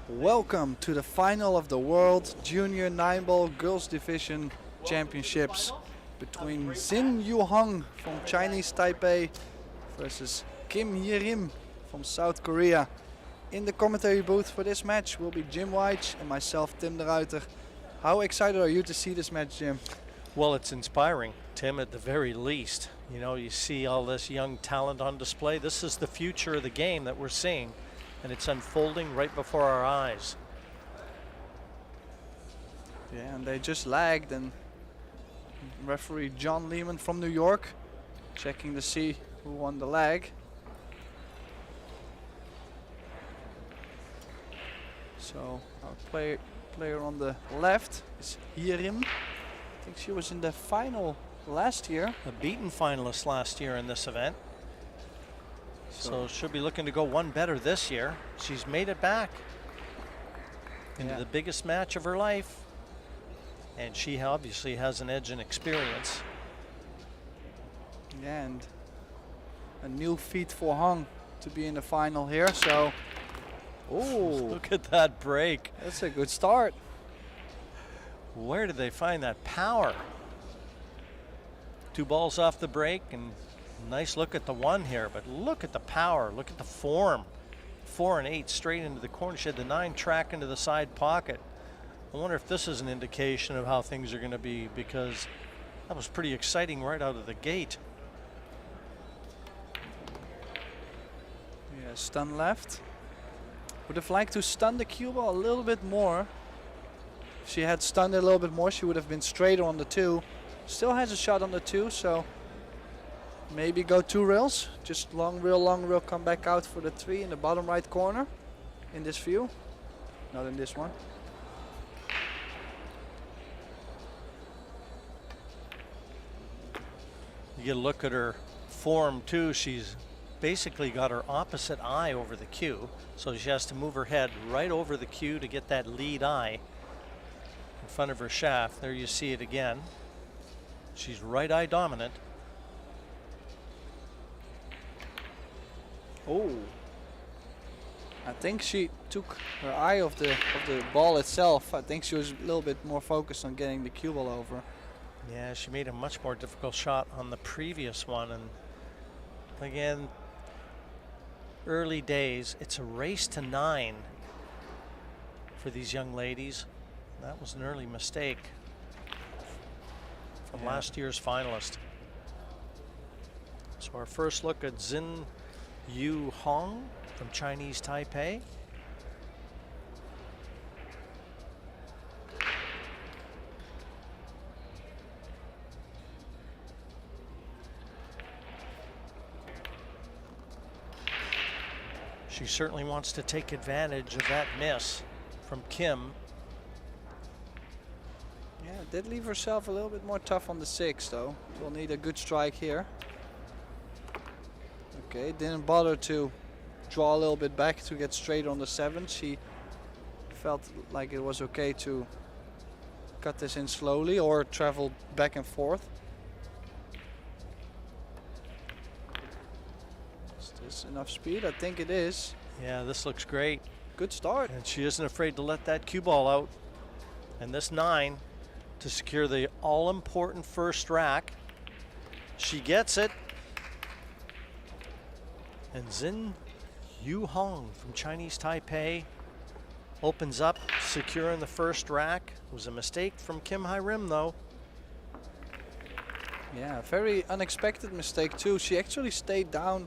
Welcome to the final of the World Junior 9-Ball Girls Division Championships between Xin Yuhang from Chinese Taipei versus Kim Hyerim from South Korea. In the commentary booth for this match will be Jim Weich and myself, Tim de Ruyter. How excited are you to see this match, Jim? Well, it's inspiring, Tim, at the very least. You know, you see all this young talent on display. This is the future of the game that we're seeing, and it's unfolding right before our eyes. Yeah, and they just lagged, and referee John Lehman from New York checking to see who won the lag. So our player on the left is Hyerim. I think she was in the final last year. A beaten finalist last year in this event. So she'll be looking to go one better this year. She's made it back into the biggest match of her life. And she obviously has an edge in experience. Yeah, and a new feat for Hong to be in the final here. So, oh, look at that break. That's a good start. Where did they find that power? Two balls off the break, and nice look at the one here, but look at the power, look at the form. 4 and 8 straight into the corner. She had the 9 track into the side pocket. I wonder if this is an indication of how things are going to be, because that was pretty exciting right out of the gate. Yeah, stun left. Would have liked to stun the cue ball a little bit more. If she had stunned it a little bit more, she would have been straighter on the 2. Still has a shot on the 2, so maybe go 2 rails. Just long reel, come back out for the 3 in the bottom right corner in this view. Not in this one. You get a look at her form too. She's basically got her opposite eye over the cue, so she has to move her head right over the cue to get that lead eye in front of her shaft. There you see it again. She's right eye dominant. Oh, I think she took her eye off the ball itself. I think she was a little bit more focused on getting the cue ball over. Yeah, she made a much more difficult shot on the previous one, and again, early days. It's a race to 9 for these young ladies. That was an early mistake from last year's finalist. So our first look at Xin Yu Hong from Chinese Taipei. She certainly wants to take advantage of that miss from Kim. Yeah, did leave herself a little bit more tough on the 6 though. We'll need a good strike here. Okay, didn't bother to draw a little bit back to get straight on the 7. She felt like it was okay to cut this in slowly or travel back and forth. Is this enough speed? I think it is. Yeah, this looks great. Good start. And she isn't afraid to let that cue ball out. And this 9 to secure the all-important first rack. She gets it. And Xin Yu Hong from Chinese Taipei opens up, securing the first rack. It was a mistake from Kim Hyerim though. Yeah, very unexpected mistake too. She actually stayed down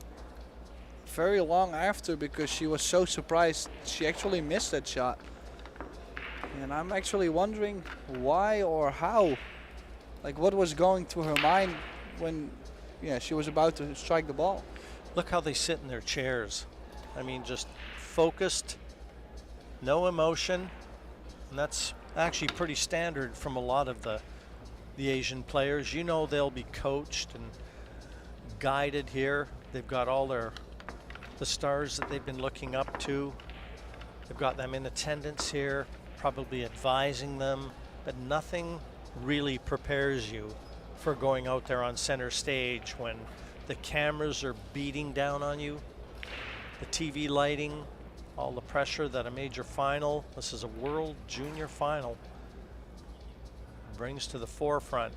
very long after because she was so surprised she actually missed that shot. And I'm actually wondering why or how. Like what was going through her mind when she was about to strike the ball. Look how they sit in their chairs. I mean, just focused, no emotion. And that's actually pretty standard from a lot of the Asian players. You know, they'll be coached and guided here. They've got all the stars that they've been looking up to. They've got them in attendance here, probably advising them, but nothing really prepares you for going out there on center stage when the cameras are beating down on you, the TV lighting, all the pressure that a major final, this is a World Junior final, brings to the forefront.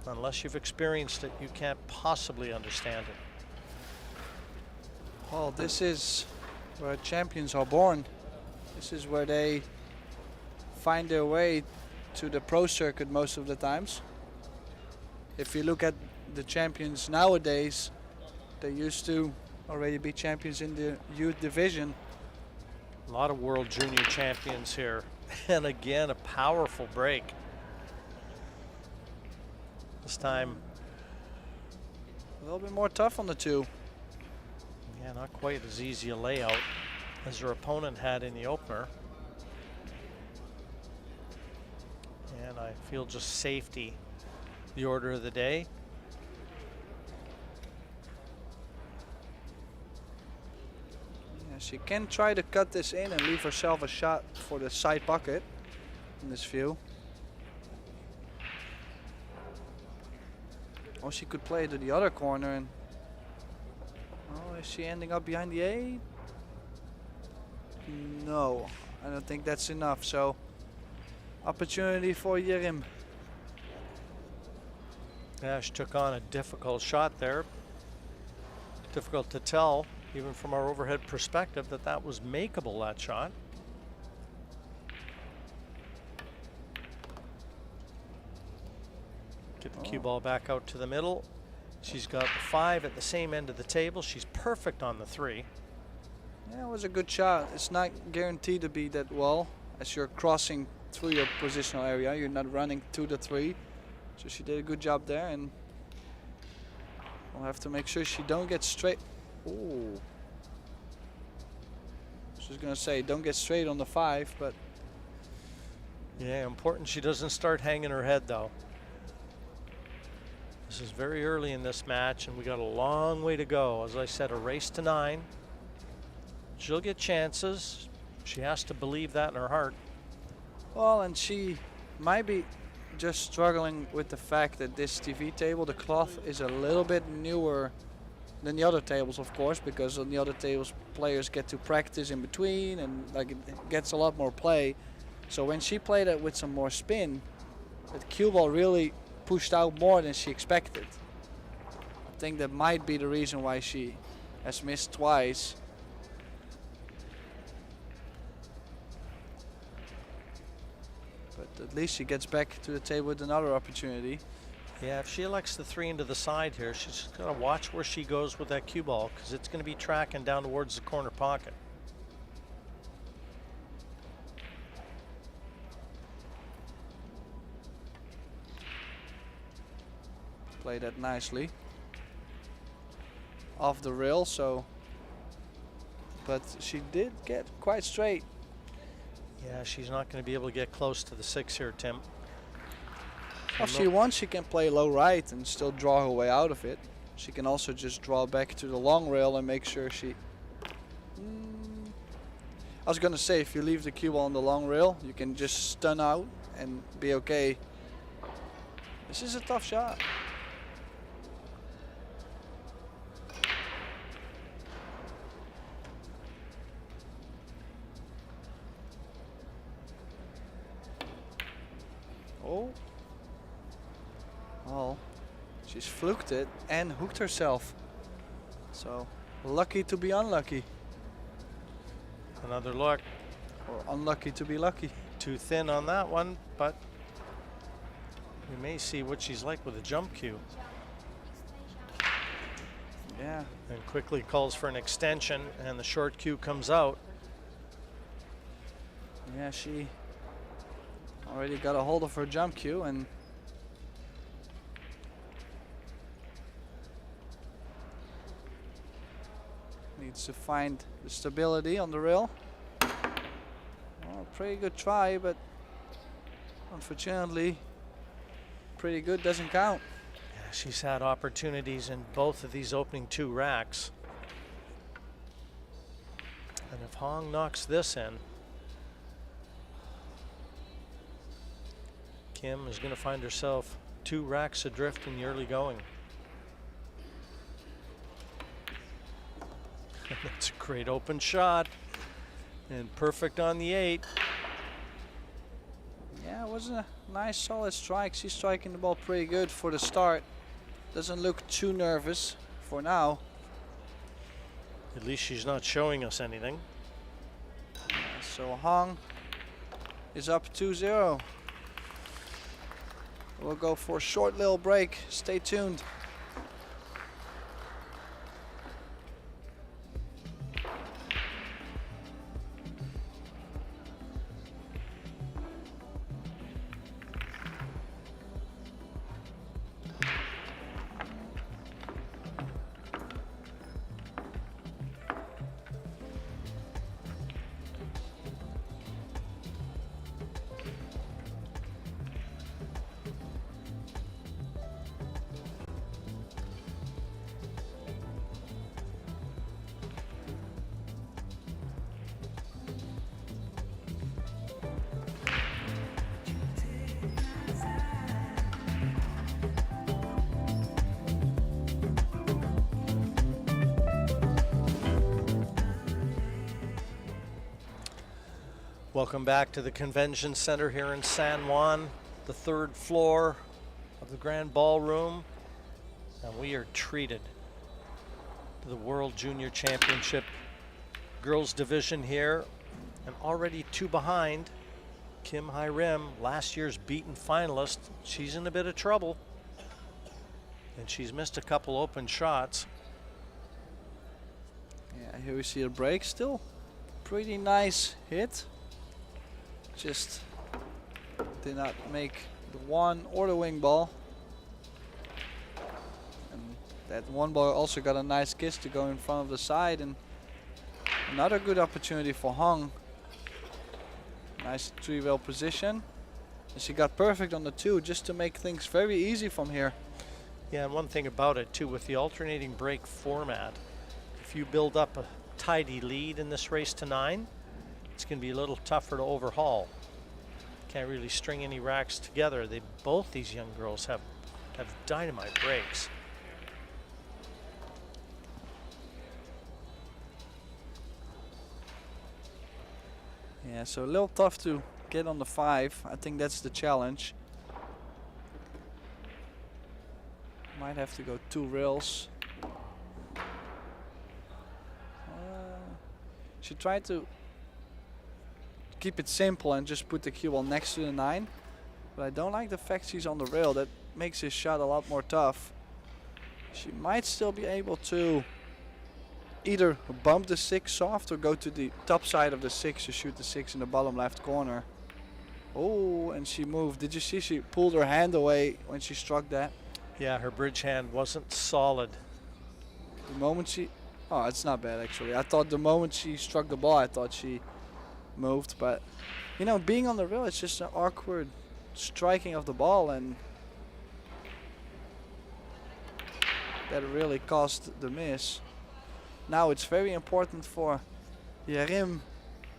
Unless you've experienced it, you can't possibly understand it. Well, this is where champions are born. This is where they find their way to the pro circuit most of the times. If you look at the champions nowadays, they used to already be champions in the youth division. A lot of World Junior champions here. And again, a powerful break. This time a little bit more tough on the two. Yeah, not quite as easy a layout as her opponent had in the opener. And I feel just safety, the order of the day. Yeah, she can try to cut this in and leave herself a shot for the side pocket in this view. Or she could play to the other corner and... Oh, is she ending up behind the 8? No, I don't think that's enough. So, opportunity for Hyerim. Yeah, she took on a difficult shot there. Difficult to tell, even from our overhead perspective, that that was makeable, that shot. Get the cue ball back out to the middle. She's got the 5 at the same end of the table. She's perfect on the 3. Yeah, it was a good shot. It's not guaranteed to be that well as you're crossing through your positional area. You're not running to the 3. So she did a good job there, and we'll have to make sure she don't get straight. Ooh. She's gonna say don't get straight on the 5, but yeah, important she doesn't start hanging her head though. This is very early in this match, and we got a long way to go. As I said, a race to 9. She'll get chances. She has to believe that in her heart. well, and she might be just struggling with the fact that this TV table, the cloth, is a little bit newer than the other tables, of course, because on the other tables players get to practice in between, and like it gets a lot more play. So when she played it with some more spin, the cue ball really pushed out more than she expected. I think that might be the reason why she has missed twice. But at least she gets back to the table with another opportunity. Yeah, if she elects the 3 into the side here, she's just got to watch where she goes with that cue ball, because it's going to be tracking down towards the corner pocket. Played that nicely. Off the rail, so... But she did get quite straight. Yeah, she's not going to be able to get close to the 6 here, Tim. If she wants, she can play low right and still draw her way out of it. She can also just draw back to the long rail and make sure she... I was going to say, if you leave the cue ball on the long rail, you can just stun out and be okay. This is a tough shot. Oh. Well, she's fluked it and hooked herself. So, lucky to be unlucky. Another look. Or unlucky to be lucky. Too thin on that one, but we may see what she's like with a jump cue. Yeah. And quickly calls for an extension, and the short cue comes out. Yeah, she already got a hold of her jump cue and needs to find the stability on the rail. Well, pretty good try, but unfortunately, pretty good doesn't count. Yeah, she's had opportunities in both of these opening 2 racks. And if Hong knocks this in, Kim is going to find herself 2 racks adrift in the early going. That's a great open shot. And perfect on the 8. Yeah, it was a nice solid strike. She's striking the ball pretty good for the start. Doesn't look too nervous for now. At least she's not showing us anything. So Hong is up 2-0. We'll go for a short little break. Stay tuned. Welcome back to the Convention Center here in San Juan, the 3rd floor of the Grand Ballroom. And we are treated to the World Junior Championship Girls Division here. And already 2 behind. Kim Hyerim, last year's beaten finalist. She's in a bit of trouble. And she's missed a couple open shots. Yeah, here we see a break still. Pretty nice hit. Just did not make the 1 or the wing ball. And that 1 ball also got a nice kiss to go in front of the side, and another good opportunity for Hong. Nice 3-rail position. And she got perfect on the 2 just to make things very easy from here. Yeah, and one thing about it too, with the alternating break format, if you build up a tidy lead in this race to 9, it's going to be a little tougher to overhaul. Can't really string any racks together. Both these young girls have dynamite breaks. Yeah, so a little tough to get on the 5. I think that's the challenge. Might have to go 2 rails. She tried to keep it simple and just put the cue ball next to the 9. But I don't like the fact she's on the rail. That makes his shot a lot more tough. She might still be able to either bump the 6 soft or go to the top side of the 6 to shoot the 6 in the bottom left corner. Oh, and she moved. Did you see she pulled her hand away when she struck that? Yeah, her bridge hand wasn't solid. The moment she... Oh, it's not bad actually. I thought the moment she struck the ball, I thought she moved. But, you know, being on the rail, it's just an awkward striking of the ball, and that really caused the miss. Now it's very important for Hyerim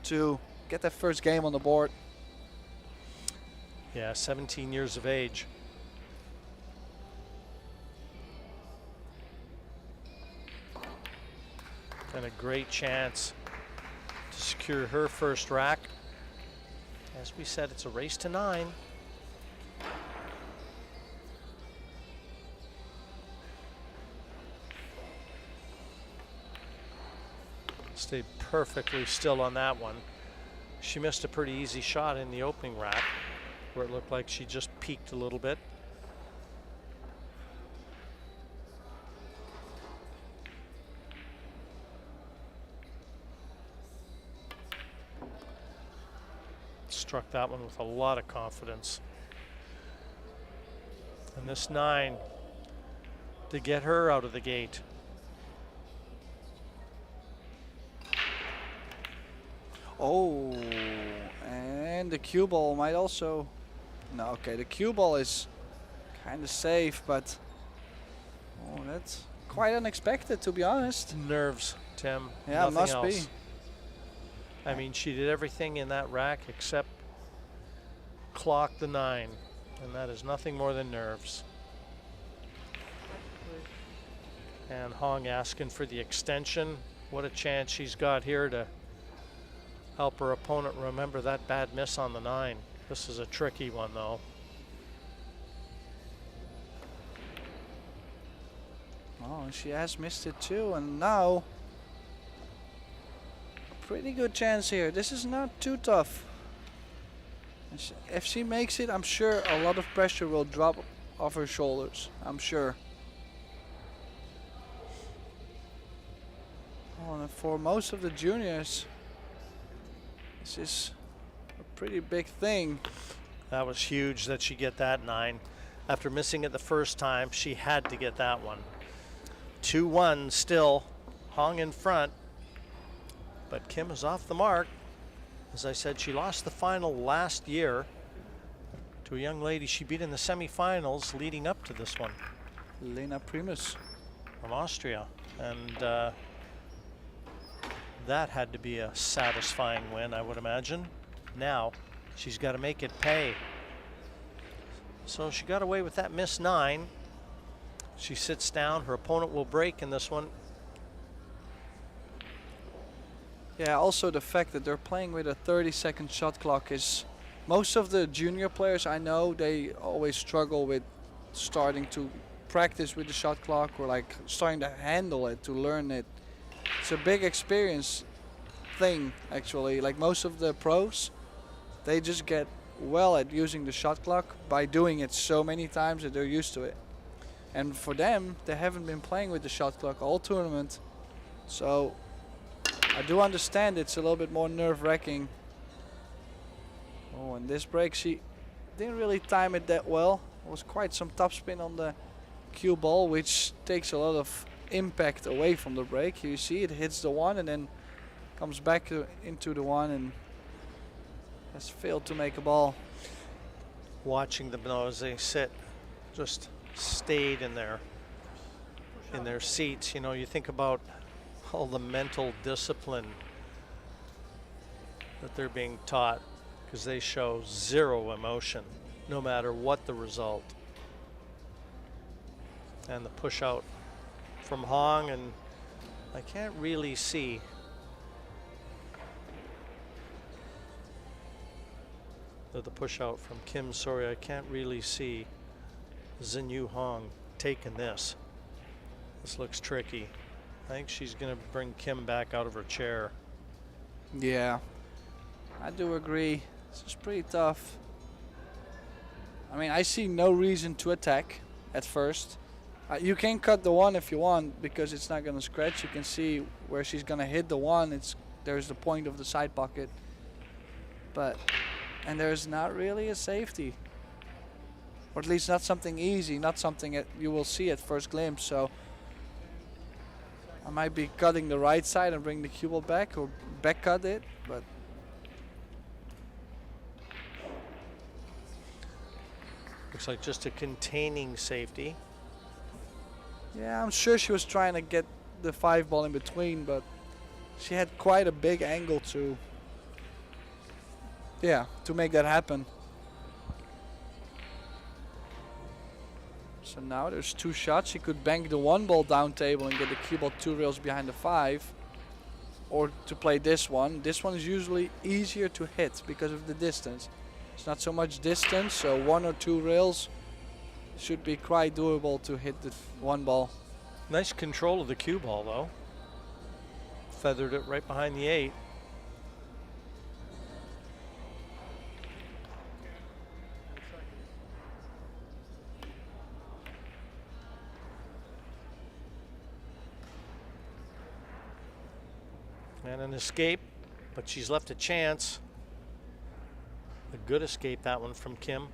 to get that first game on the board. Yeah, 17 years of age. And a great chance to secure her first rack. As we said, it's a race to 9. Stayed perfectly still on that one. She missed a pretty easy shot in the opening rack where it looked like she just peaked a little bit. Struck that one with a lot of confidence. And this 9 to get her out of the gate. Oh, and the cue ball might also... No, okay, the cue ball is kind of safe, but... Oh, that's quite unexpected, to be honest. Nerves, Tim. Yeah, Nothing must else. be. I mean, she did everything in that rack except clock the 9, and that is nothing more than nerves. And Hong asking for the extension. What a chance she's got here to help her opponent remember that bad miss on the 9. This is a tricky one though. Oh, and she has missed it too, and now a pretty good chance here. This is not too tough. If she makes it, I'm sure a lot of pressure will drop off her shoulders. I'm sure. Oh, and for most of the juniors, this is a pretty big thing. That was huge that she get that 9. After missing it the first time, she had to get that one. 2-1 still, Hong in front, but Kim is off the mark. As I said, she lost the final last year to a young lady she beat in the semifinals leading up to this one. Lena Primus from Austria, and that had to be a satisfying win, I would imagine. Now she's got to make it pay. So she got away with that miss 9. She sits down. Her opponent will break in this one. Yeah, also the fact that they're playing with a 30-second shot clock is... Most of the junior players I know, they always struggle with starting to practice with the shot clock, or like starting to handle it, to learn it. It's a big experience thing, actually. Like most of the pros, they just get well at using the shot clock by doing it so many times that they're used to it. And for them, they haven't been playing with the shot clock all tournament. So I do understand it's a little bit more nerve-wracking. Oh, and this break, she didn't really time it that well. It was quite some topspin on the cue ball, which takes a lot of impact away from the break. You see it hits the 1 and then comes back into the 1 and has failed to make a ball. Watching them though as they sit, just stayed in their seats. You know, you think about all the mental discipline that they're being taught, because they show zero emotion no matter what the result. And the push out from Hong, and I can't really see the push out from Kim. Sorry, I can't really see Xinyu Hong taking this. This looks tricky. I think she's going to bring Kim back out of her chair. Yeah, I do agree. This is pretty tough. I mean, I see no reason to attack at first. You can cut the 1 if you want, because it's not going to scratch. You can see where she's going to hit the 1. There's the point of the side pocket. And there's not really a safety. Or at least not something easy, not something that you will see at first glimpse. So I might be cutting the right side and bring the cue ball back, or back cut it, but looks like just a containing safety. yeah, I'm sure she was trying to get the 5 ball in between, but she had quite a big angle to make that happen. So now there's 2 shots. She could bank the 1 ball down table and get the cue ball 2 rails behind the 5. Or to play this one. This one is usually easier to hit because of the distance. It's not so much distance, so 1 or 2 rails should be quite doable to hit the 1 ball. Nice control of the cue ball though. Feathered it right behind the 8. And an escape, but she's left a chance. A good escape, that one from Kim.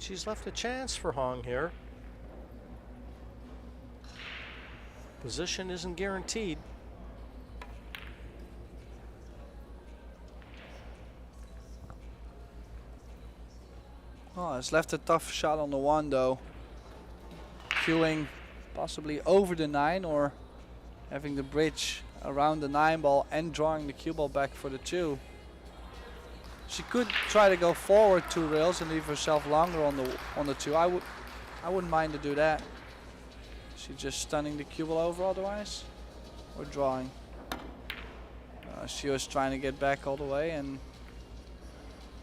She's left a chance for Hong here. Position isn't guaranteed. Oh, it's left a tough shot on the 1 though. Cueing possibly over the 9, or having the bridge around the 9 ball and drawing the cue ball back for the 2. She could try to go forward 2 rails and leave herself longer on the 2. I wouldn't mind to do that. She's just stunning the cue ball over otherwise, or drawing. She was trying to get back all the way, and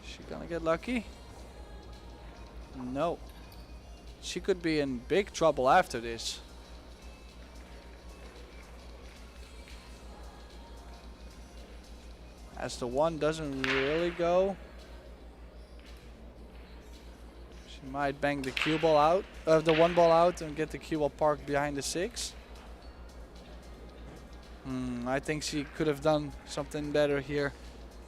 she gonna get lucky? No. She could be in big trouble after this. As the 1 doesn't really go. She might bang the cue ball out, the 1 ball out, and get the cue ball parked behind the 6. I think she could have done something better here.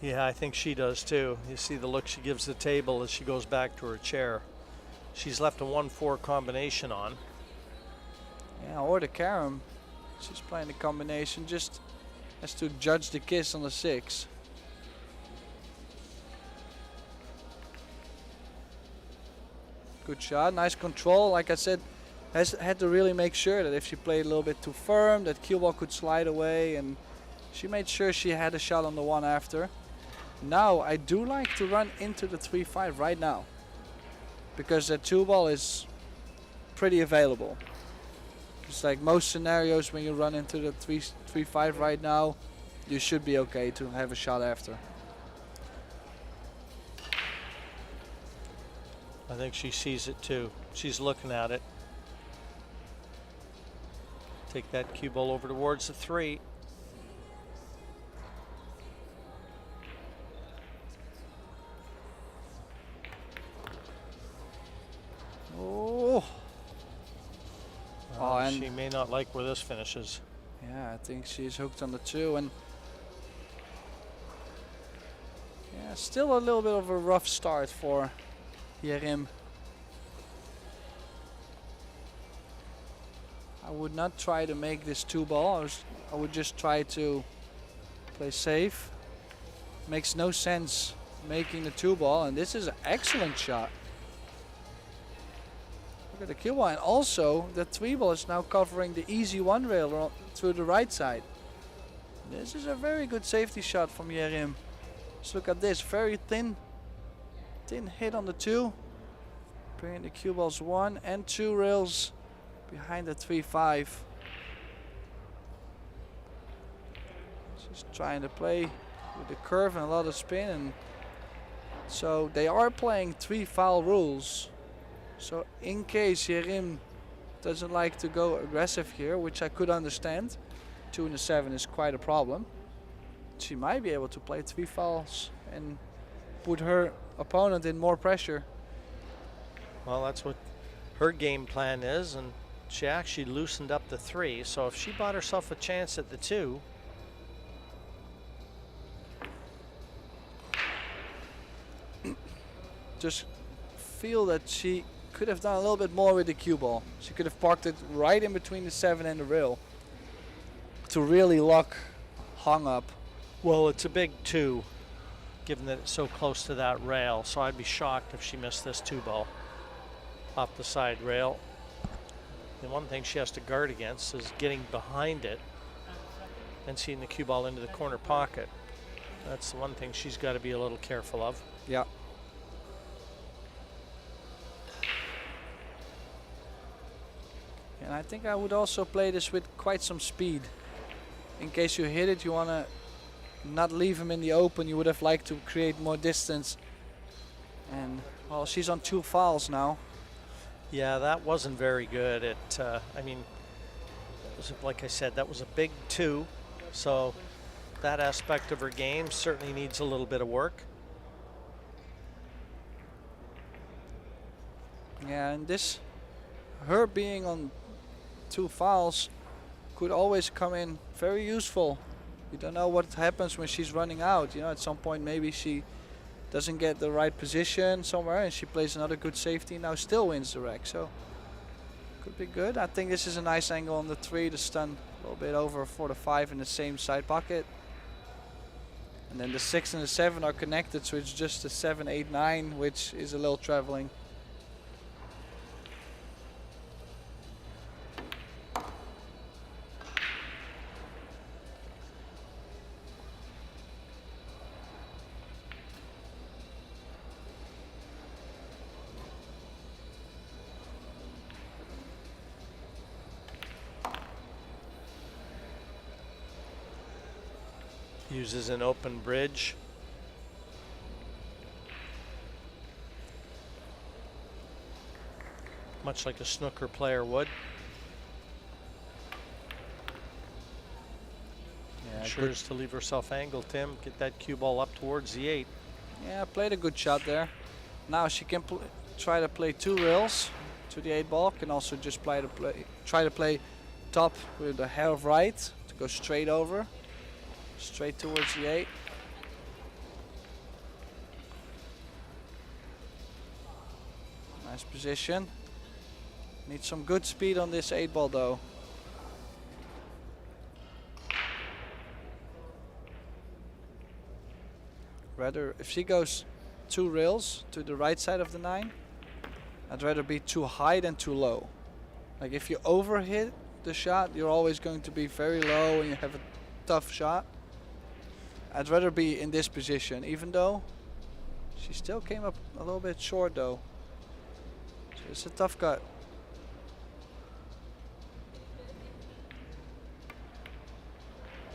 Yeah, I think she does too. You see the look she gives the table as she goes back to her chair. She's left a 1-4 combination on. Yeah, or the carom. She's playing the combination, just has to judge the kiss on the 6. Good shot, nice control. Like I said, had to really make sure that if she played a little bit too firm, that cue ball could slide away, and she made sure she had a shot on the 1 after. Now I do like to run into the 3-5 right now, because that 2 ball is pretty available. Just like most scenarios, when you run into the 3-5 right now, you should be okay to have a shot after. I think she sees it too. She's looking at it. Take that cue ball over towards the 3. Oh. And she may not like where this finishes. Yeah, I think she's hooked on the 2, and yeah, still a little bit of a rough start for Hyerim. I would not try to make this 2 ball. I would just try to play safe. Makes no sense making the 2 ball, and this is an excellent shot. Look at the cue ball, and also the 3 ball is now covering the easy 1 rail through the right side. This is a very good safety shot from Hyerim. Just look at this, very thin hit on the 2. Bringing the cue balls 1 and 2 rails behind the 3-5. She's trying to play with the curve and a lot of spin, and so they are playing 3 foul rules. So in case Hyerim doesn't like to go aggressive here, which I could understand, 2 and a 7 is quite a problem, she might be able to play 3 fouls and put her opponent in more pressure. Well, that's what her game plan is, and she actually loosened up the 3, so if she bought herself a chance at the 2, just feel that she could have done a little bit more with the cue ball. She could have parked it right in between the 7 and the rail to really lock Hong up. well, it's a big 2, given that it's so close to that rail, so I'd be shocked if she missed this 2 ball off the side rail. The one thing she has to guard against is getting behind it and seeing the cue ball into the corner pocket. That's the one thing she's got to be a little careful of. Yeah. And I think I would also play this with quite some speed. In case you hit it, you want to not leave him in the open. You would have liked to create more distance. And, well, she's on 2 fouls now. Yeah, that wasn't very good. I mean, it was, like I said, that was a big 2. So that aspect of her game certainly needs a little bit of work. Yeah, and this, her being on 2 fouls could always come in very useful. You don't know what happens when she's running out. You know, at some point maybe she doesn't get the right position somewhere and she plays another good safety, now still wins the rack. So could be good. I think this is a nice angle on the 3, the stun a little bit over for the 5 in the same side pocket. And then the 6 and the 7 are connected, so it's just the 7, 8, 9, which is a little traveling. Uses an open bridge. Much like a snooker player would. Yeah, Ensures to leave herself angled, Tim. Get that cue ball up towards the 8. Yeah, played a good shot there. Now she can try to play 2 rails to the 8 ball. Can also just try to play top with the hair of right to go straight over. Straight towards the 8. Nice position. Needs some good speed on this 8 ball though. Rather, if she goes 2 rails to the right side of the 9, I'd rather be too high than too low. Like if you overhit the shot, you're always going to be very low and you have a tough shot. I'd rather be in this position, even though she still came up a little bit short though. So it's a tough cut.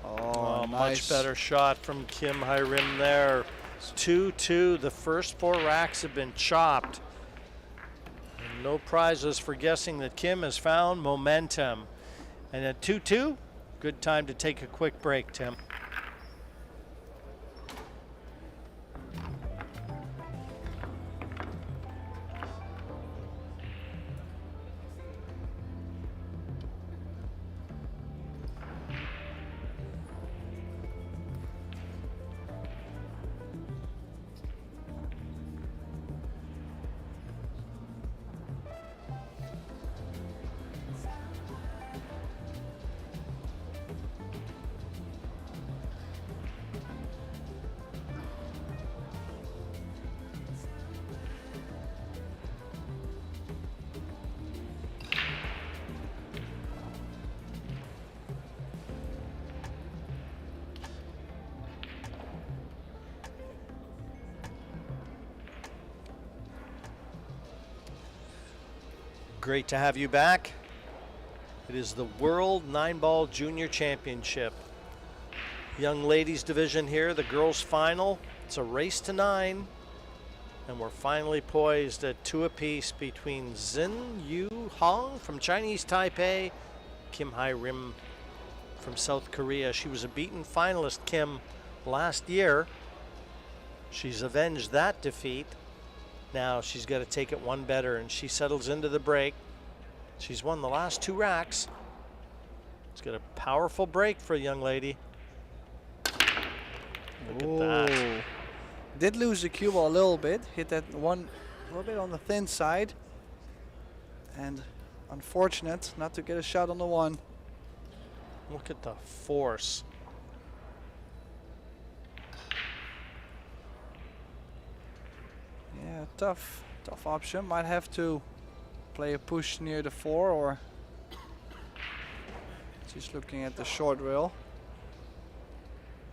Oh, nice. Much better shot from Kim Hyerim there. 2-2. The first 4 racks have been chopped. And no prizes for guessing that Kim has found momentum. And at 2-2, good time to take a quick break, Tim. Great to have you back. It is the World 9-Ball Junior Championship. Young ladies division here, the girls final. It's a race to 9. And we're finally poised at 2 apiece between Xin Yu Hong from Chinese Taipei, Kim Hyerim from South Korea. She was a beaten finalist, Kim, last year. She's avenged that defeat. Now she's got to take it one better, and she settles into the break. She's won the last 2 racks. It's got a powerful break for a young lady. Look at that. Did lose the cue ball a little bit. Hit that one a little bit on the thin side. And unfortunate not to get a shot on the 1. Look at the force. Yeah, tough option. Might have to play a push near the 4, or she's looking at the short rail.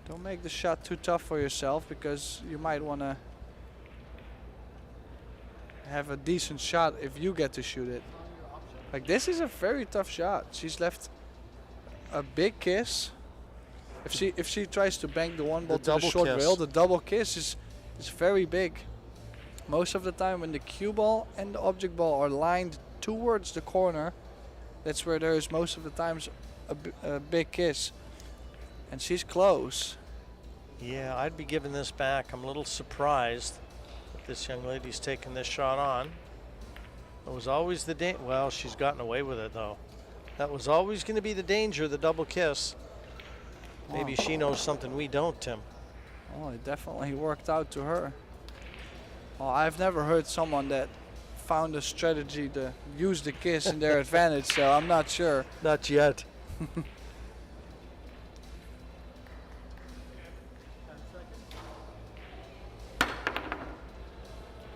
Don't make the shot too tough for yourself, because you might want to have a decent shot if you get to shoot it. Like, this is a very tough shot. She's left a big kiss. If she tries to bank the 1 ball to the short rail, the double kiss is very big. Most of the time when the cue ball and the object ball are lined towards the corner, that's where there is most of the times a big kiss. And she's close. Yeah, I'd be giving this back. I'm a little surprised that this young lady's taking this shot on. It was always the well, she's gotten away with it though. That was always going to be the danger, the double kiss. Maybe she knows something we don't, Tim. Oh, it definitely worked out to her. Well, I've never heard someone that found a strategy to use the kiss in their advantage, so I'm not sure. Not yet.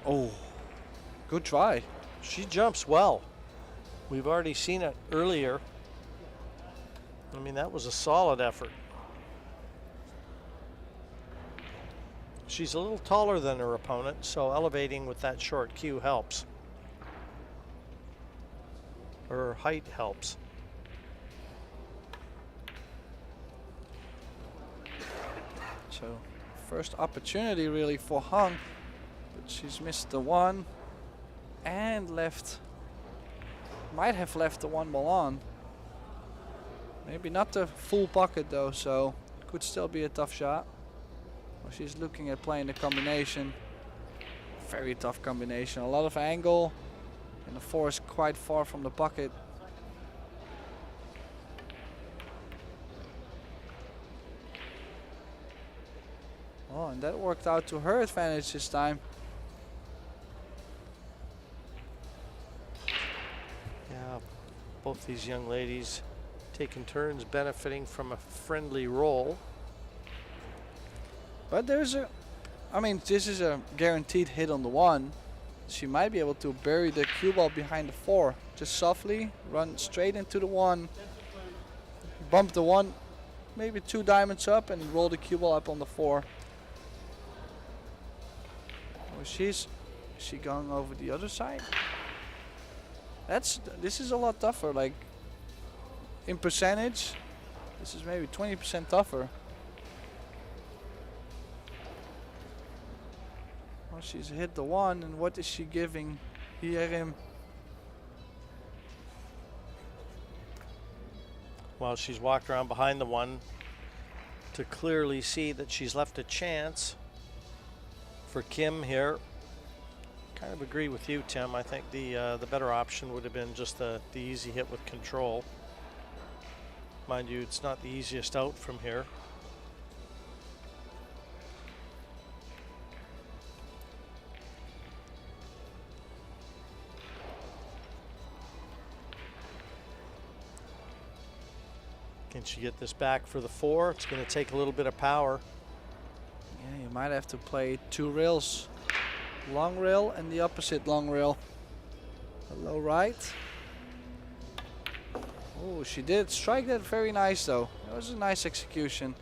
Oh, good try. She jumps well. We've already seen it earlier. I mean, that was a solid effort. She's a little taller than her opponent, so elevating with that short cue helps. Her height helps. So first opportunity really for Hung, but she's missed the one and might have left the one ball on. Maybe not the full pocket though, so could still be a tough shot. Well, she's looking at playing the combination. Very tough combination, a lot of angle, and the 4 is quite far from the pocket. Oh, and that worked out to her advantage this time. Yeah, both these young ladies taking turns benefiting from a friendly roll. But I mean, this is a guaranteed hit on the 1. She might be able to bury the cue ball behind the 4. Just softly run straight into the 1. Bump the 1, maybe 2 diamonds up, and roll the cue ball up on the 4. Oh, is she going over the other side? This is a lot tougher. Like in percentage, this is maybe 20% tougher. Oh, she's hit the 1, and what is she giving Hyerim? Well, she's walked around behind the 1 to clearly see that she's left a chance for Kim here. Kind of agree with you, Tim. I think the better option would have been just the easy hit with control. Mind you, it's not the easiest out from here. Can she get this back for the 4? It's going to take a little bit of power. Yeah, you might have to play 2 rails. Long rail and the opposite long rail. A low right. Oh, she did strike that very nice though. That was a nice execution.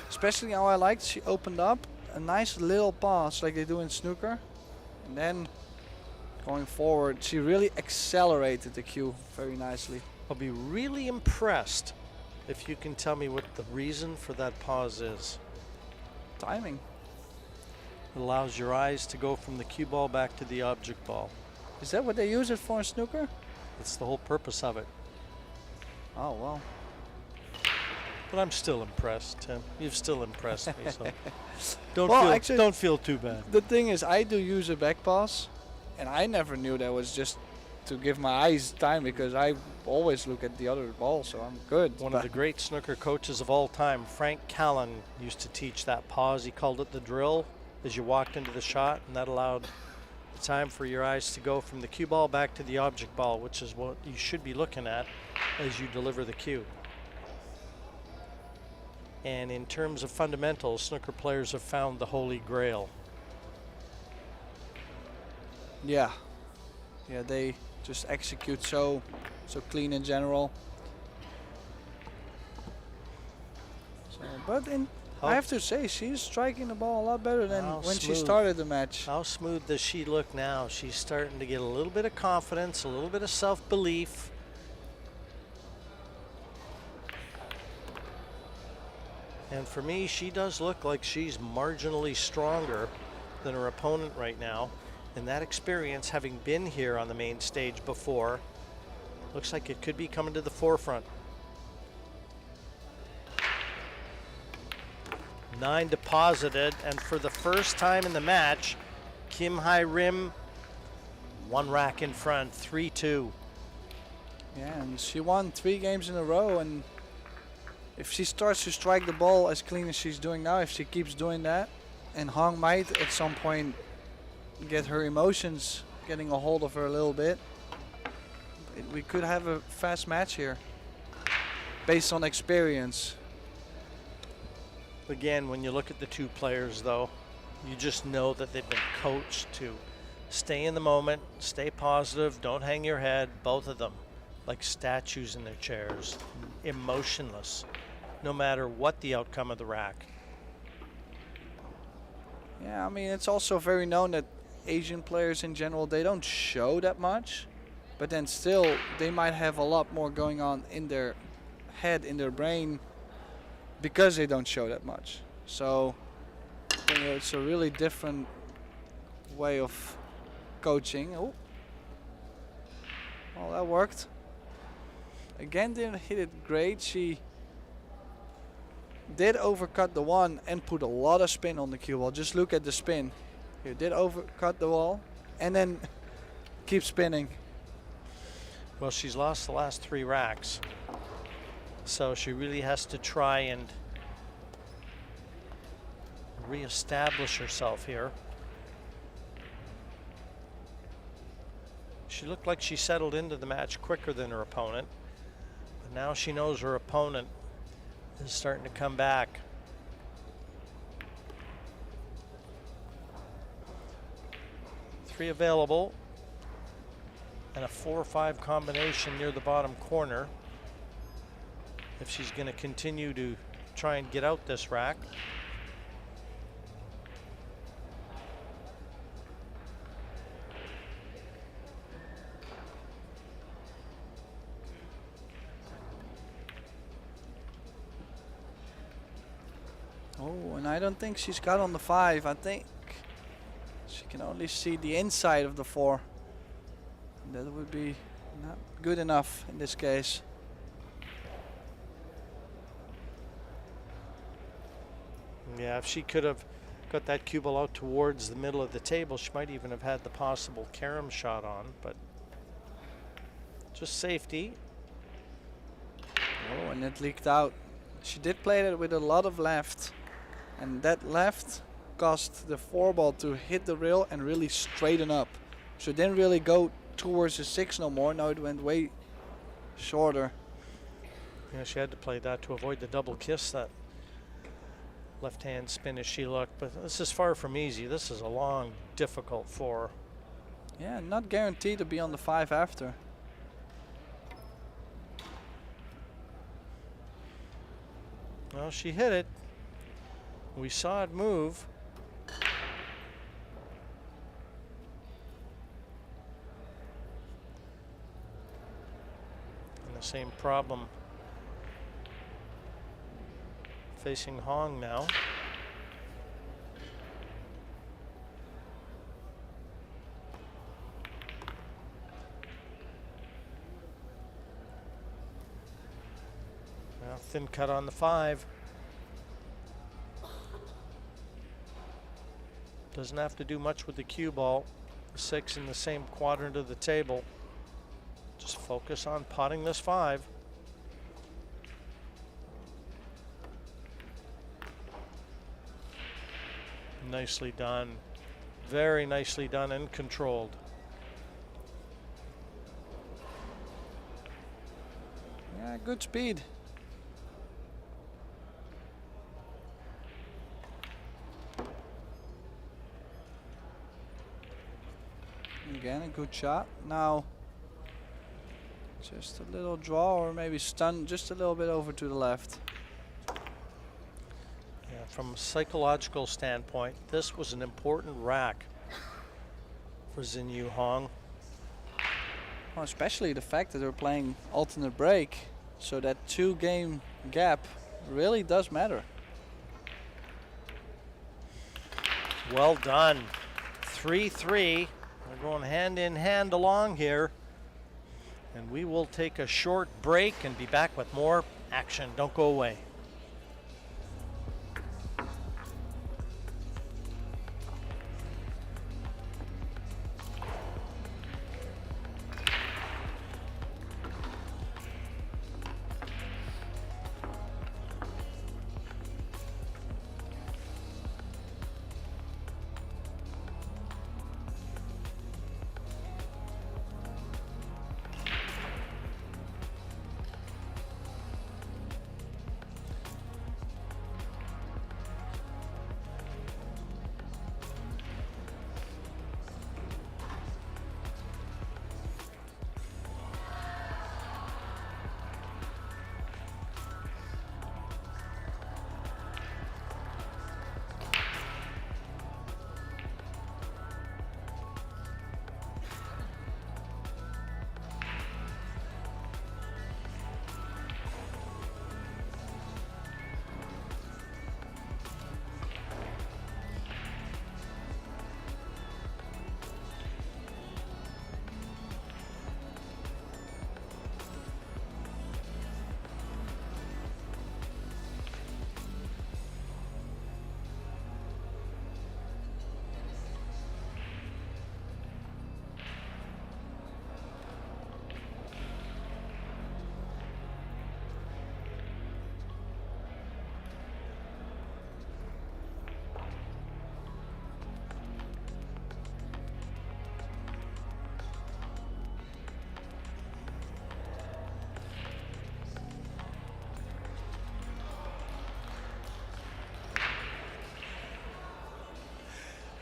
Especially how I liked, she opened up a nice little pass like they do in snooker. And then going forward, she really accelerated the cue very nicely. I'll be really impressed if you can tell me what the reason for that pause is. Timing. It allows your eyes to go from the cue ball back to the object ball. Is that what they use it for in snooker? That's the whole purpose of it. Oh, well. But I'm still impressed, Tim. You've still impressed me, so don't feel too bad. The thing is, I do use a back pass, and I never knew that was just to give my eyes time because I always look at the other ball, so I'm good. One of the great snooker coaches of all time, Frank Callan, used to teach that pause. He called it the drill as you walked into the shot, and that allowed the time for your eyes to go from the cue ball back to the object ball, which is what you should be looking at as you deliver the cue. And in terms of fundamentals, snooker players have found the holy grail. Yeah, they just execute so clean in general. So, but I have to say, she's striking the ball a lot better than when she started the match. How smooth does she look now? She's starting to get a little bit of confidence, a little bit of self-belief. And for me, she does look like she's marginally stronger than her opponent right now. And that experience, having been here on the main stage before, looks like it could be coming to the forefront. 9 deposited, and for the first time in the match, Kim Hyerim 1 rack in front, 3-2. Yeah, and she won 3 games in a row, and if she starts to strike the ball as clean as she's doing now, if she keeps doing that, and Hong might at some point get her emotions getting a hold of her a little bit, we could have a fast match here based on experience. Again, when you look at the 2 players though, you just know that they've been coached to stay in the moment, stay positive, don't hang your head, both of them, like statues in their chairs, emotionless, no matter what the outcome of the rack. Yeah, I mean, it's also very known that Asian players in general, they don't show that much, but then still they might have a lot more going on in their head, in their brain, because they don't show that much. So I think it's a really different way of coaching. Oh, well, that worked. Again, didn't hit it great. She did overcut the one and put a lot of spin on the cue ball. Just look at the spin. You did overcut the wall and then keep spinning. Well, she's lost the last 3 racks, so she really has to try and reestablish herself here. She looked like she settled into the match quicker than her opponent, but now she knows her opponent is starting to come back. Three available and a 4-5 combination near the bottom corner if she's going to continue to try and get out this rack. Oh, and I don't think she's got on the 5. I think she can only see the inside of the 4. That would be not good enough in this case. Yeah, if she could have got that cue ball out towards the middle of the table, she might even have had the possible carom shot on, but just safety. Oh, and it leaked out. She did play it with a lot of left, and that left caused the 4 ball to hit the rail and really straighten up. So it didn't really go towards the 6 no more. Now it went way shorter. Yeah, she had to play that to avoid the double kiss, that left hand spin as she looked, but this is far from easy. This is a long, difficult 4. Yeah, not guaranteed to be on the 5 after. Well, she hit it. We saw it move. And the same problem facing Hong now. Now thin cut on the 5. Doesn't have to do much with the cue ball. 6 in the same quadrant of the table. Just focus on potting this 5. Nicely done. Very nicely done and controlled. Yeah, good speed. Again, a good shot. Now, just a little draw or maybe stun just a little bit over to the left. Yeah, from a psychological standpoint, this was an important rack for Xinyu Hong. Well, especially the fact that they're playing alternate break, so that 2-game gap really does matter. Well done. 3-3. We're going hand in hand along here. And we will take a short break and be back with more action. Don't go away.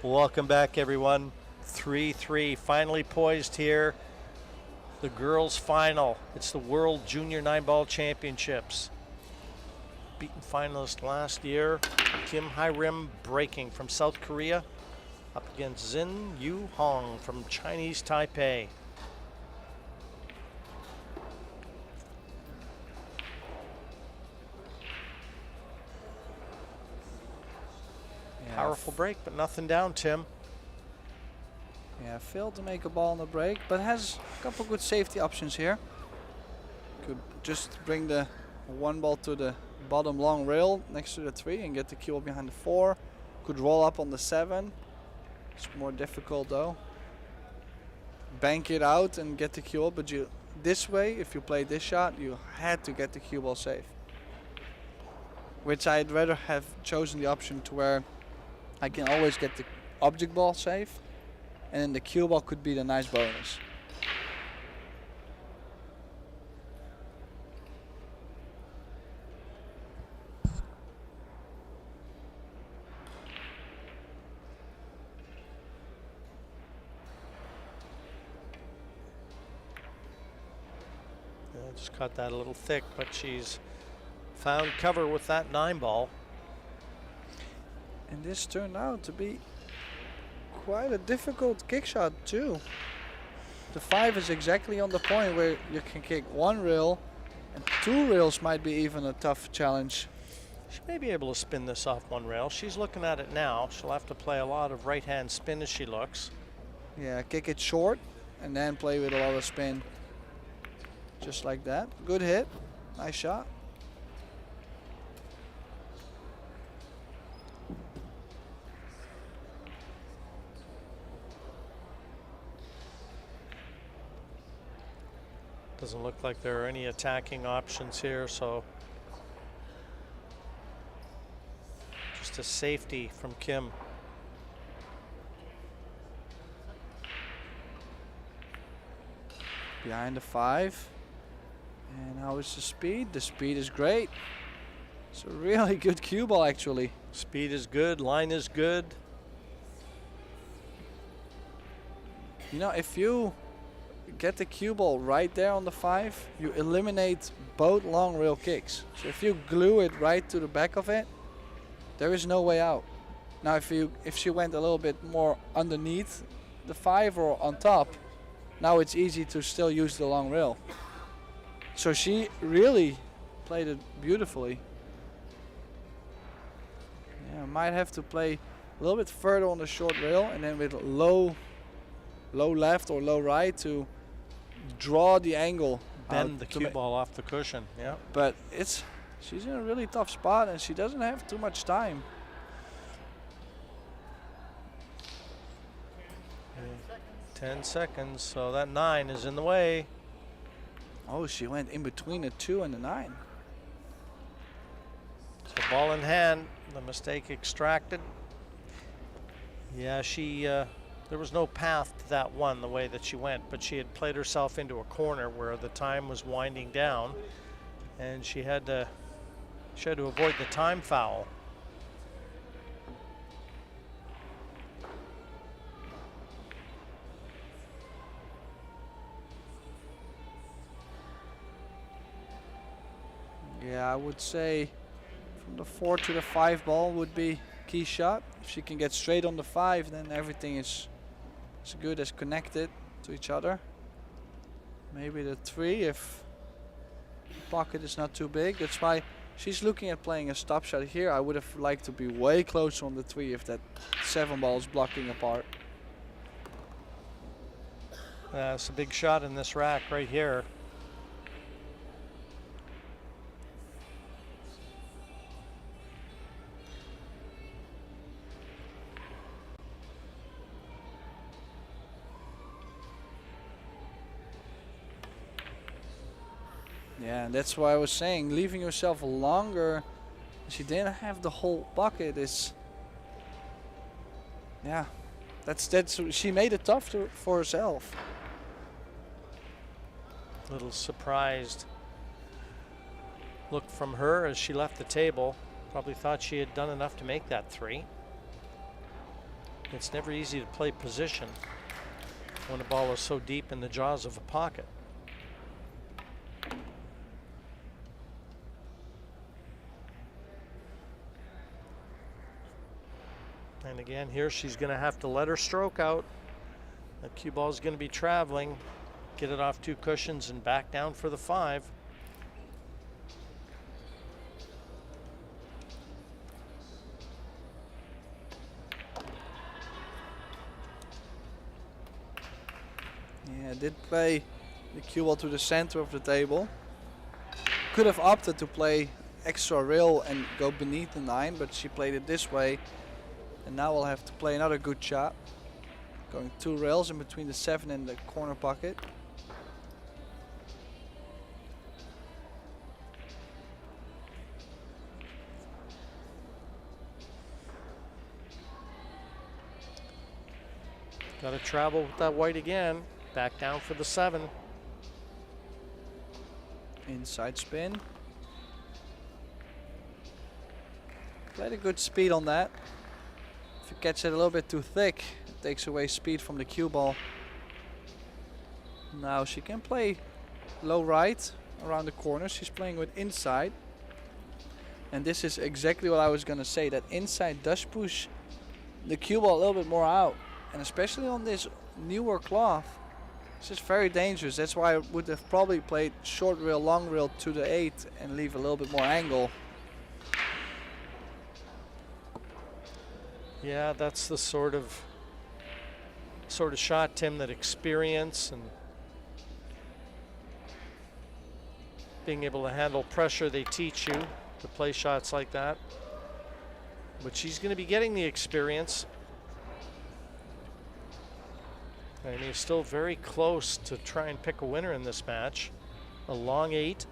Welcome back, everyone. 3-3, finally poised here. The girls' final. It's the World Junior 9-Ball Championships. Beaten finalist last year, Kim Hyerim breaking from South Korea, up against Xin Yu Hong from Chinese Taipei. Powerful break, but nothing down, Tim. Yeah, failed to make a ball on the break, but has a couple good safety options here. Could just bring the 1 ball to the bottom long rail next to the 3 and get the cue ball behind the 4. Could roll up on the 7. It's more difficult though. Bank it out and get the cue ball, but this way, if you play this shot, you had to get the cue ball safe. Which I'd rather have chosen the option to where I can always get the object ball safe, and then the cue ball could be the nice bonus. Yeah, just cut that a little thick, but she's found cover with that 9-ball. And this turned out to be quite a difficult kick shot too. The 5 is exactly on the point where you can kick 1 rail, and 2 rails might be even a tough challenge. She may be able to spin this off 1 rail. She's looking at it now. She'll have to play a lot of right-hand spin as she looks. Yeah, kick it short and then play with a lot of spin. Just like that. Good hit. Nice shot. Doesn't look like there are any attacking options here, so just a safety from Kim. Behind the 5. And how is the speed? The speed is great. It's a really good cue ball actually. Speed is good, line is good. You know, if you get the cue ball right there on the 5, you eliminate both long rail kicks. So if you glue it right to the back of it, there is no way out. Now if she went a little bit more underneath the 5 or on top, now it's easy to still use the long rail. So she really played it beautifully. Yeah, might have to play a little bit further on the short rail and then with low left or low right to draw the angle. Bend the cue ball off the cushion, yeah. But she's in a really tough spot and she doesn't have too much time. 10 seconds, so that 9 is in the way. Oh, she went in between the 2 and the 9. So ball in hand, the mistake extracted. Yeah, there was no path to that 1 the way that she went, but she had played herself into a corner where the time was winding down, and she had to avoid the time foul. Yeah, I would say from the 4 to the 5 ball would be key shot. If she can get straight on the 5, then everything is as good as connected to each other. Maybe the 3 if the pocket is not too big. That's why she's looking at playing a stop shot here. I would have liked to be way closer on the 3 if that 7 ball is blocking apart. It's a big shot in this rack right here. Yeah, and that's why I was saying leaving yourself longer. She didn't have the whole bucket. Is yeah, that's she made it tough for herself. Little surprised look from her as she left the table. Probably thought she had done enough to make that 3. It's never easy to play position when the ball is so deep in the jaws of a pocket. And again, here she's going to have to let her stroke out. The cue ball is going to be traveling. Get it off 2 cushions and back down for the 5. Yeah, did play the cue ball to the center of the table. Could have opted to play extra rail and go beneath the 9, but she played it this way. And now we'll have to play another good shot. Going 2 rails in between the 7 and the corner pocket. Got to travel with that white again. Back down for the 7. Inside spin. Played a good speed on that. If you catch it a little bit too thick, it takes away speed from the cue ball. Now she can play low right around the corner. She's playing with inside. And this is exactly what I was going to say, that inside does push the cue ball a little bit more out. And especially on this newer cloth, this is very dangerous. That's why I would have probably played short rail, long rail to the 8 and leave a little bit more angle. Yeah, that's the sort of shot, Tim, that experience and being able to handle pressure, they teach you to play shots like that. But she's going to be getting the experience. I mean, it's still very close to try and pick a winner in this match. A long 8.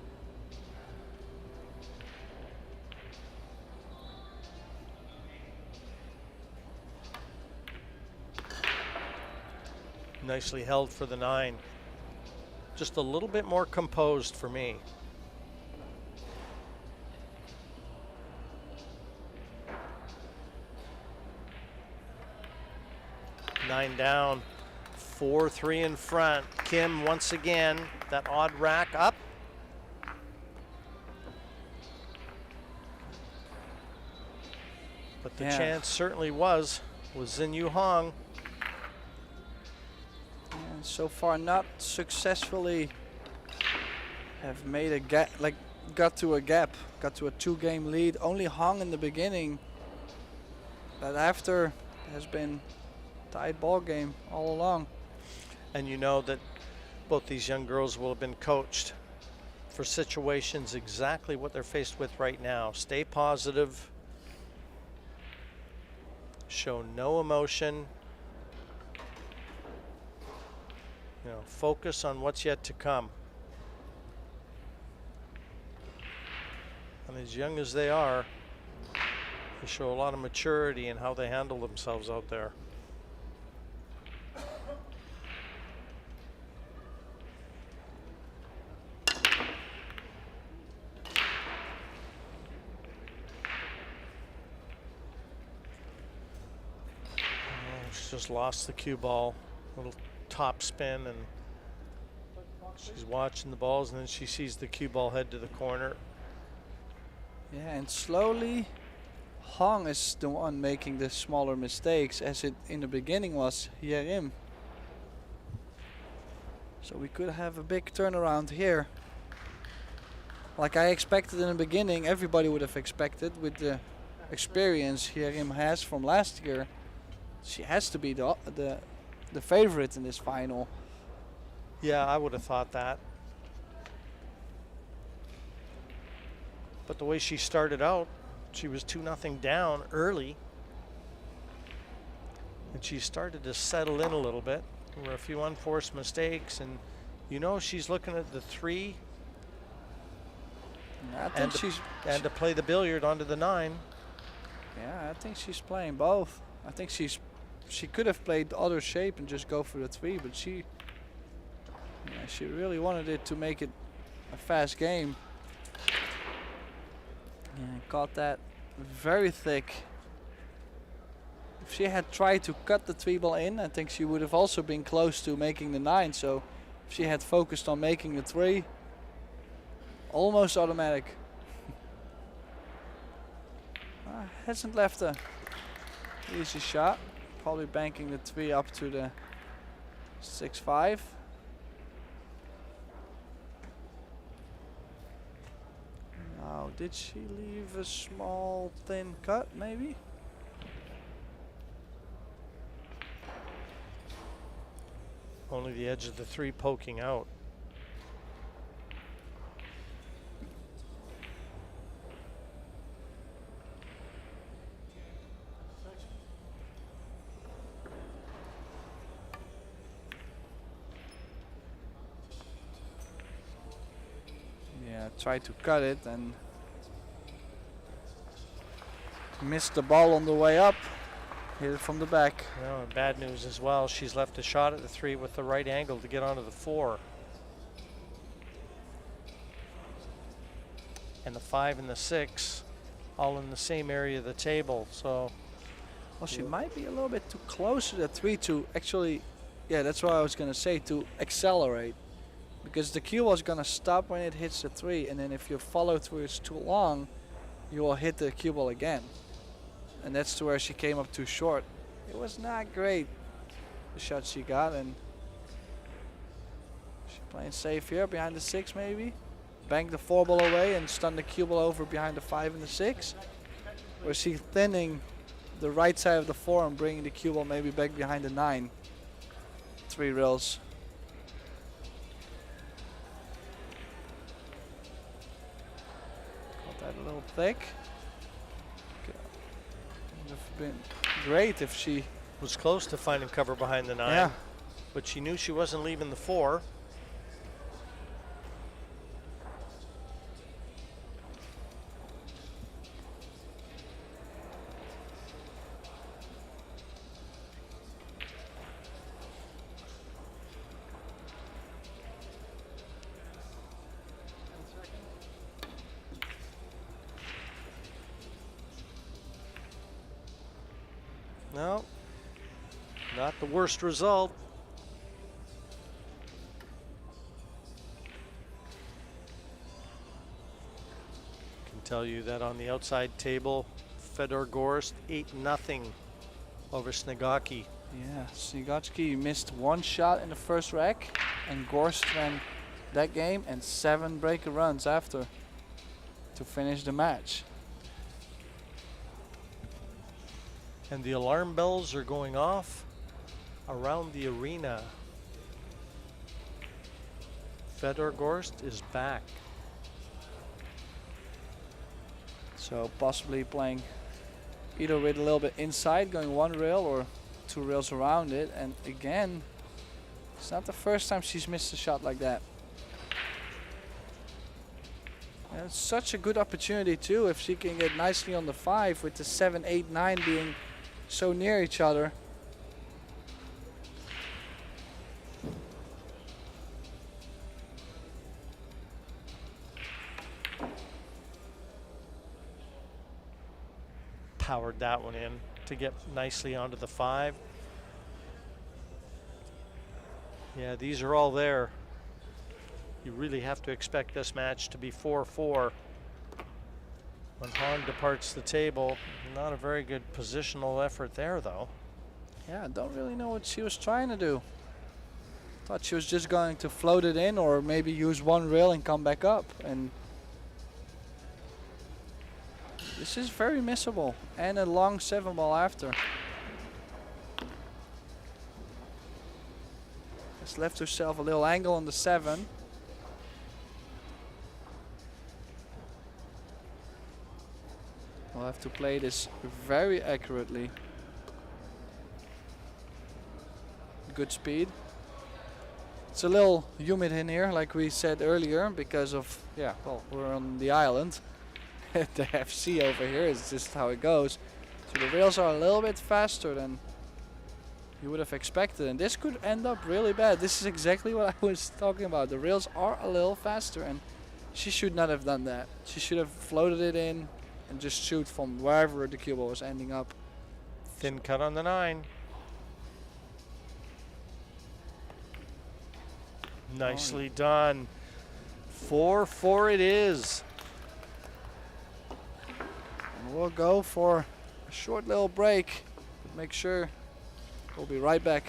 Nicely held for the 9. Just a little bit more composed for me. Nine down. 4-3 in front. Kim once again, that odd rack up. But the chance certainly was Xinyu Hong. And so far not successfully have made a gap, like got to a 2-game lead. Only Hong in the beginning, but after has been tied ball game all along. And you know that both these young girls will have been coached for situations exactly what they're faced with right now. Stay positive, show no emotion, you know, focus on what's yet to come. And as young as they are, they show a lot of maturity in how they handle themselves out there. Just lost the cue ball, little top spin, and she's watching the balls, and then she sees the cue ball head to the corner. Yeah, and slowly Hong is the one making the smaller mistakes, as it in the beginning was Hyerim. So we could have a big turnaround here. Like I expected in the beginning, everybody would have expected with the experience Hyerim has from last year. She has to be the favorite in this final. Yeah, I would have thought that. But the way she started out, she was 2-0 down early. And she started to settle in a little bit. There were a few unforced mistakes, and you know she's looking at the 3 and to play the billiard onto the 9. Yeah, I think she's playing both. I think she could have played the other shape and just go for the 3, but she really wanted it to make it a fast game. And caught that very thick If she had tried to cut the 3-ball in, I think she would have also been close to making the 9. So if she had focused on making the 3, almost automatic. Hasn't left a easy shot. Probably banking the 3 up to the 6-5. Now, did she leave a small thin cut maybe? Only the edge of the 3 poking out. Yeah, tried to cut it and missed the ball on the way up. Hit it from the back. Well, and bad news as well. She's left a shot at the 3 with the right angle to get onto the 4. And the 5 and the 6 all in the same area of the table. So, well, she might be a little bit too close to the 3 to actually, yeah, that's what I was going to say, to accelerate. Because the cue was going to stop when it hits the 3, and then if your follow through is too long, you will hit the cue ball again. And that's to where she came up too short. It was not great, the shot she got, and she's playing safe here behind the 6 maybe. Bank the 4 ball away and stun the cue ball over behind the 5 and the 6. Or is she thinning the right side of the 4 and bringing the cue ball maybe back behind the 9. 3 rails. Got that a little thick. Would have been great if she was close to finding cover behind the 9. Yeah. But she knew she wasn't leaving the 4. No, not the worst result. Can tell you that on the outside table, Fedor Gorst 8-0 over Snigocki. Yeah, Snigocki missed 1 shot in the first rack, and Gorst ran that game and 7 breaker runs after to finish the match. And the alarm bells are going off around the arena. Fedor Gorst is back. So possibly playing either with a little bit inside, going 1 rail or 2 rails around it. And again, it's not the first time she's missed a shot like that. And it's such a good opportunity too if she can get nicely on the 5 with the 7, 8, 9 being so near each other. Powered that one in to get nicely onto the 5. Yeah, these are all there. You really have to expect this match to be 4-4. When Han departs the table, not a very good positional effort there, though. Yeah, I don't really know what she was trying to do. Thought she was just going to float it in or maybe use 1 rail and come back up. And this is very missable. And a long 7 ball after. Has left herself a little angle on the 7. We'll have to play this very accurately. Good speed. It's a little humid in here, like we said earlier, because of, yeah, well, we're on the island. The FC over here is just how it goes. So the rails are a little bit faster than you would have expected, and this could end up really bad. This is exactly what I was talking about. The rails are a little faster, and she should not have done that. She should have floated it in and just shoot from wherever the cue ball was ending up Thin cut on the 9. Nicely done. 4-4 it is. And we'll go for a short little break. But make sure we'll be right back.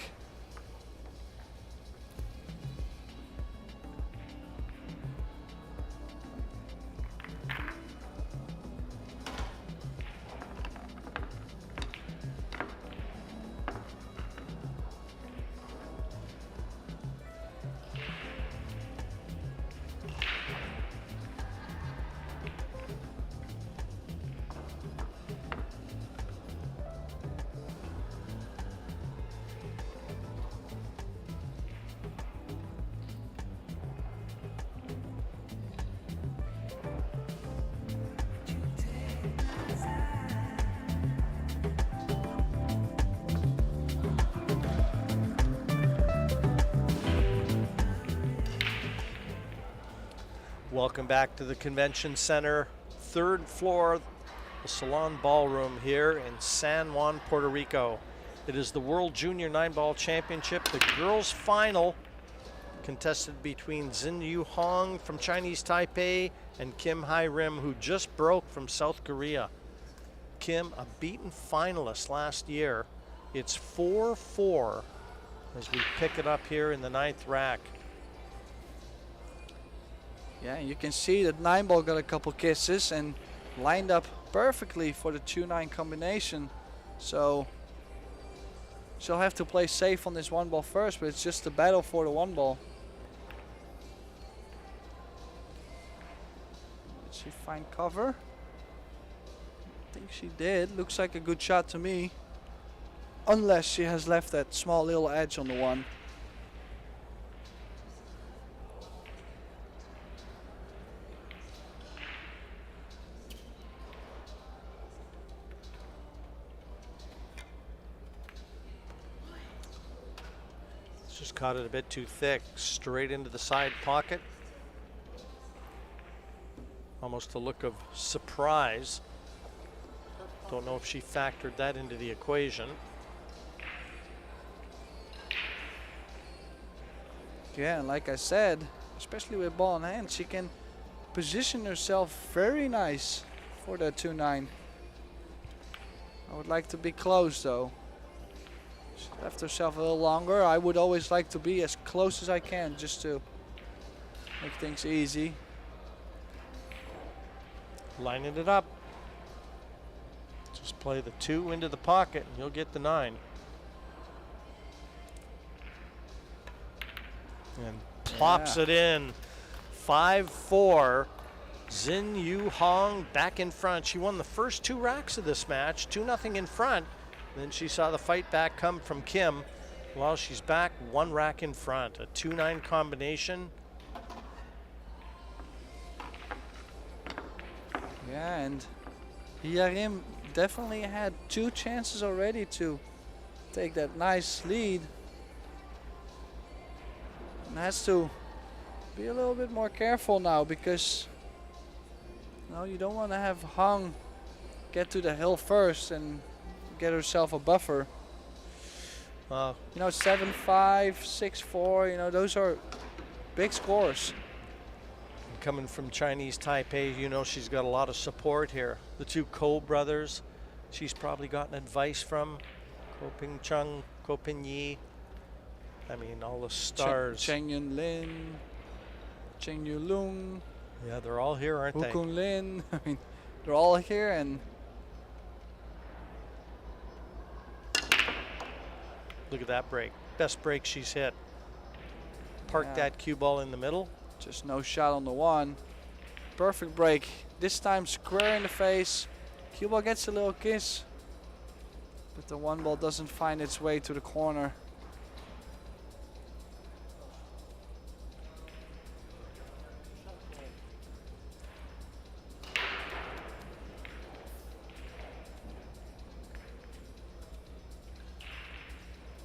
Welcome back to the Convention Center, 3rd floor, the Salon Ballroom here in San Juan, Puerto Rico. It is the World Junior 9-Ball Championship, the girls' final, contested between Xin Yu Hong from Chinese Taipei and Kim Hyerim, who just broke from South Korea. Kim, a beaten finalist last year. It's 4-4 as we pick it up here in the 9th rack. Yeah, you can see that 9-ball got a couple kisses and lined up perfectly for the 2-9 combination. So she'll have to play safe on this 1-ball first, but it's just a battle for the 1-ball. Did she find cover? I think she did. Looks like a good shot to me. Unless she has left that small little edge on the 1. Just caught it a bit too thick, straight into the side pocket. Almost a look of surprise. Don't know if she factored that into the equation. Yeah, and like I said, especially with ball in hand, she can position herself very nice for that 2-9. I would like to be close though. She left herself a little longer. I would always like to be as close as I can just to make things easy. Lining it up. Just play the 2 into the pocket and you'll get the 9. And plops it in. 5-4. Xin Yu Hong back in front. She won the first 2 racks of this match, 2-0 in front. Then she saw the fight back come from Kim. Well, she's back 1 rack in front. A 2-9 combination. Yeah, and Hyerim definitely had 2 chances already to take that nice lead. And has to be a little bit more careful now because you don't want to have Hong get to the hill first and get herself a buffer. 7-5, 6-4, those are big scores. Coming from Chinese Taipei, she's got a lot of support here. The 2 Ko brothers, she's probably gotten advice from. Ko Ping Chung, Ko Ping Yi. I mean, all the stars. Cheng Yun Lin, Cheng Yu Lung. Yeah, they're all here, aren't they? Kun Lin. I mean, they're all here, and look at that break. Best break she's hit. Park that cue ball in the middle. Just no shot on the 1. Perfect break. This time square in the face. Cue ball gets a little kiss, but the 1-ball doesn't find its way to the corner.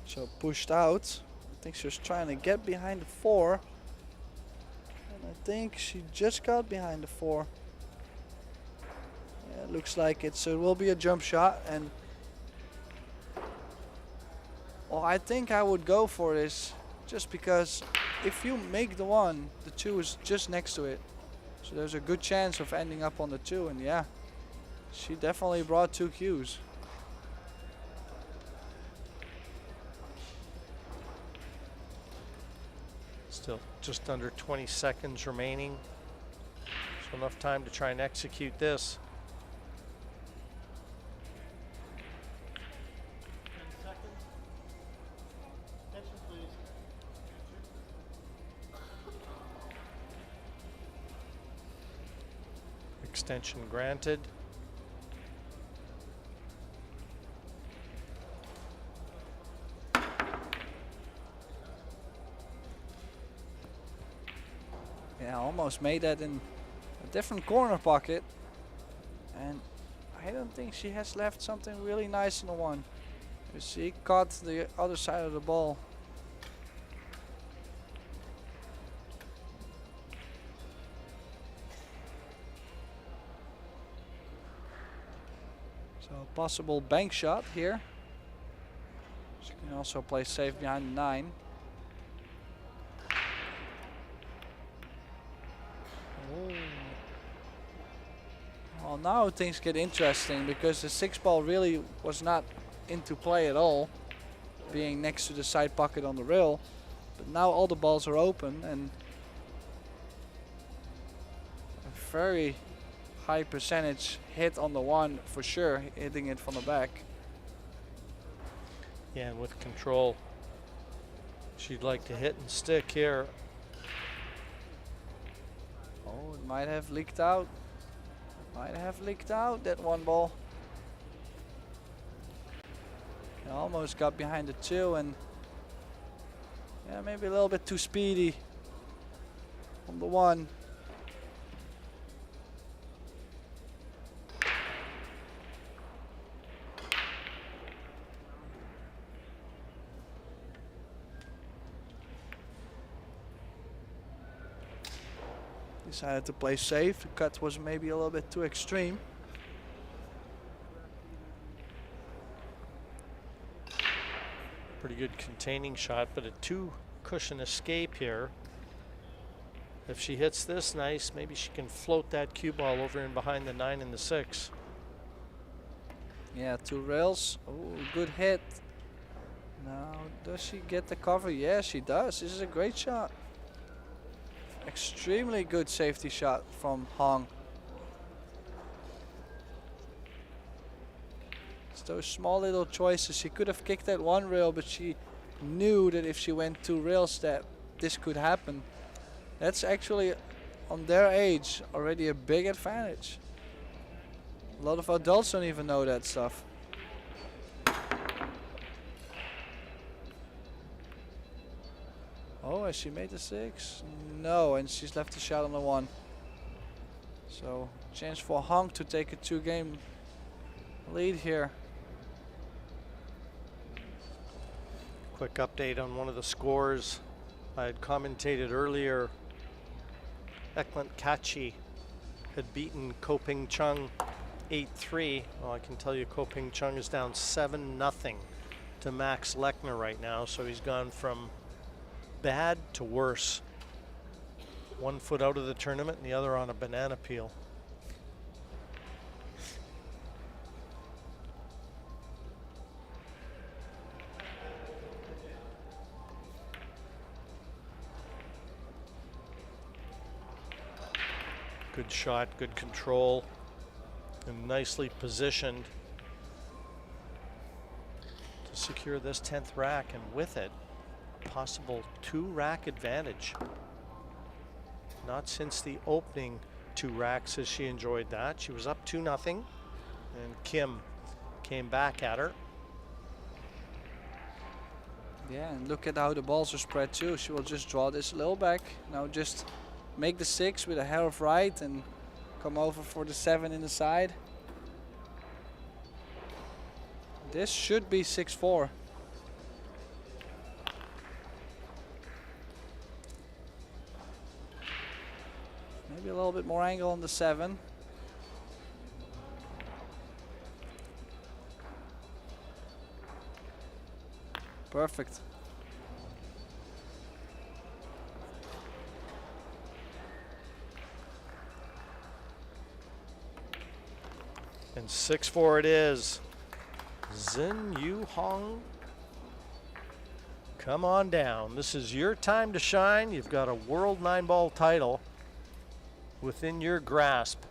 So pushed out. I think she was trying to get behind the 4. And I think she just got behind the 4. Yeah, it looks like it. So it will be a jump shot. And Well, I think I would go for this just because if you make the 1, the 2 is just next to it. So there's a good chance of ending up on the 2, and yeah, she definitely brought 2 cues. Still just under 20 seconds remaining. So enough time to try and execute this. Extension granted. Yeah, almost made that in a different corner pocket. And I don't think she has left something really nice in the 1. You see, caught the other side of the ball. So a possible bank shot here. She can also play safe behind the 9. Well, now things get interesting because the 6 ball really was not into play at all, being next to the side pocket on the rail. But now all the balls are open and a very high percentage hit on the 1 for sure, hitting it from the back. Yeah, and with control, she'd like to hit and stick here. Oh, it might have leaked out. Might have leaked out, that 1 ball. Almost got behind the 2 and yeah, maybe a little bit too speedy on the 1. Decided to play safe. The cut was maybe a little bit too extreme. Pretty good containing shot, but a 2 cushion escape here. If she hits this nice, maybe she can float that cue ball over in behind the 9 and the 6. Yeah, 2 rails. Oh, good hit. Now, does she get the cover? Yeah, she does. This is a great shot. Extremely good safety shot from Hong. It's those small little choices. She could have kicked that 1 rail, but she knew that if she went 2 rails that this could happen. That's actually, on their age, already a big advantage. A lot of adults don't even know that stuff. Oh, has she made the 6? No, and she's left a shot on the 1. So, chance for Hong to take a 2-game lead here. Quick update on one of the scores. I had commentated earlier. Eklant Kachi had beaten Ko Ping Chung 8-3. Well, I can tell you Ko Ping Chung is down 7-0 to Max Lechner right now. So he's gone from bad to worse. 1 foot out of the tournament and the other on a banana peel. Good shot, good control, and nicely positioned to secure this 10th rack, and with it, possible 2-rack advantage. Not since the opening 2 racks has she enjoyed that. She was up 2-0, and Kim came back at her. Yeah, and look at how the balls are spread too. She will just draw this a little back. Now just make the 6 with a hair of right and come over for the 7 in the side. This should be 6-4. Maybe a little bit more angle on the 7. Perfect. And 6-4 it is. Xin Yu Hong, come on down. This is your time to shine. You've got a world 9-ball title within your grasp.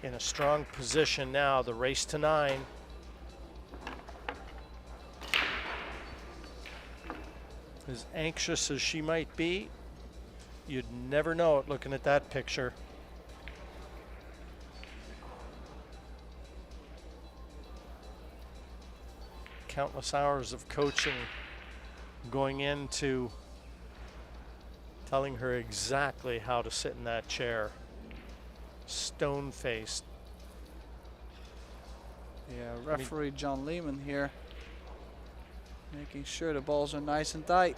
In a strong position now, the race to 9. As anxious as she might be, you'd never know it looking at that picture. Countless hours of coaching going into telling her exactly how to sit in that chair. Stone-faced. Yeah, referee John Lehman here, making sure the balls are nice and tight.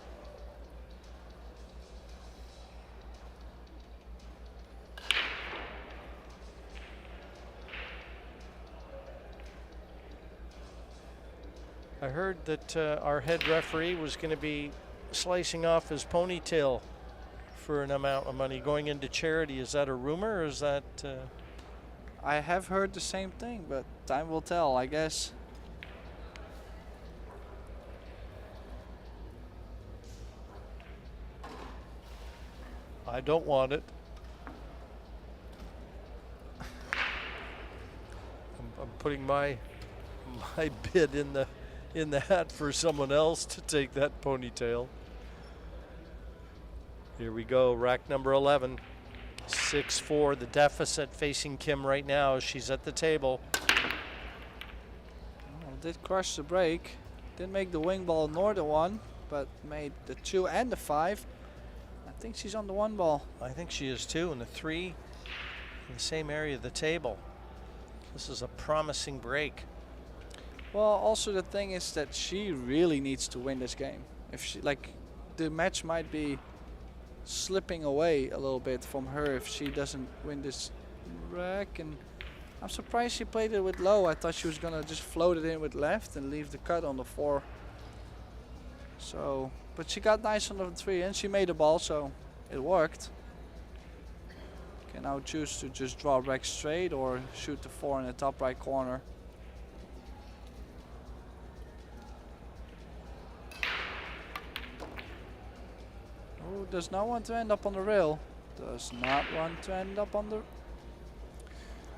I heard that our head referee was going to be slicing off his ponytail for an amount of money going into charity. Is that a rumor, or is that... I have heard the same thing, but time will tell, I guess. I don't want it. I'm putting my bid in the hat for someone else to take that ponytail. Here we go, rack number 11. 6-4, the deficit facing Kim right now as she's at the table. Oh, did crush the break. Didn't make the wing ball nor the 1, but made the 2 and the 5. I think she's on the 1 ball. I think she is too, and the 3 in the same area of the table. This is a promising break. Well, also the thing is that she really needs to win this game. If she, like, the match might be slipping away a little bit from her if she doesn't win this rack, and I'm surprised she played it with low. I thought she was gonna just float it in with left and leave the cut on the 4. So, but she got nice on the 3 and she made the ball, so it worked. Can now choose to just draw rack straight or shoot the 4 in the top right corner. Oh, does not want to end up on the rail. Does not want to end up on the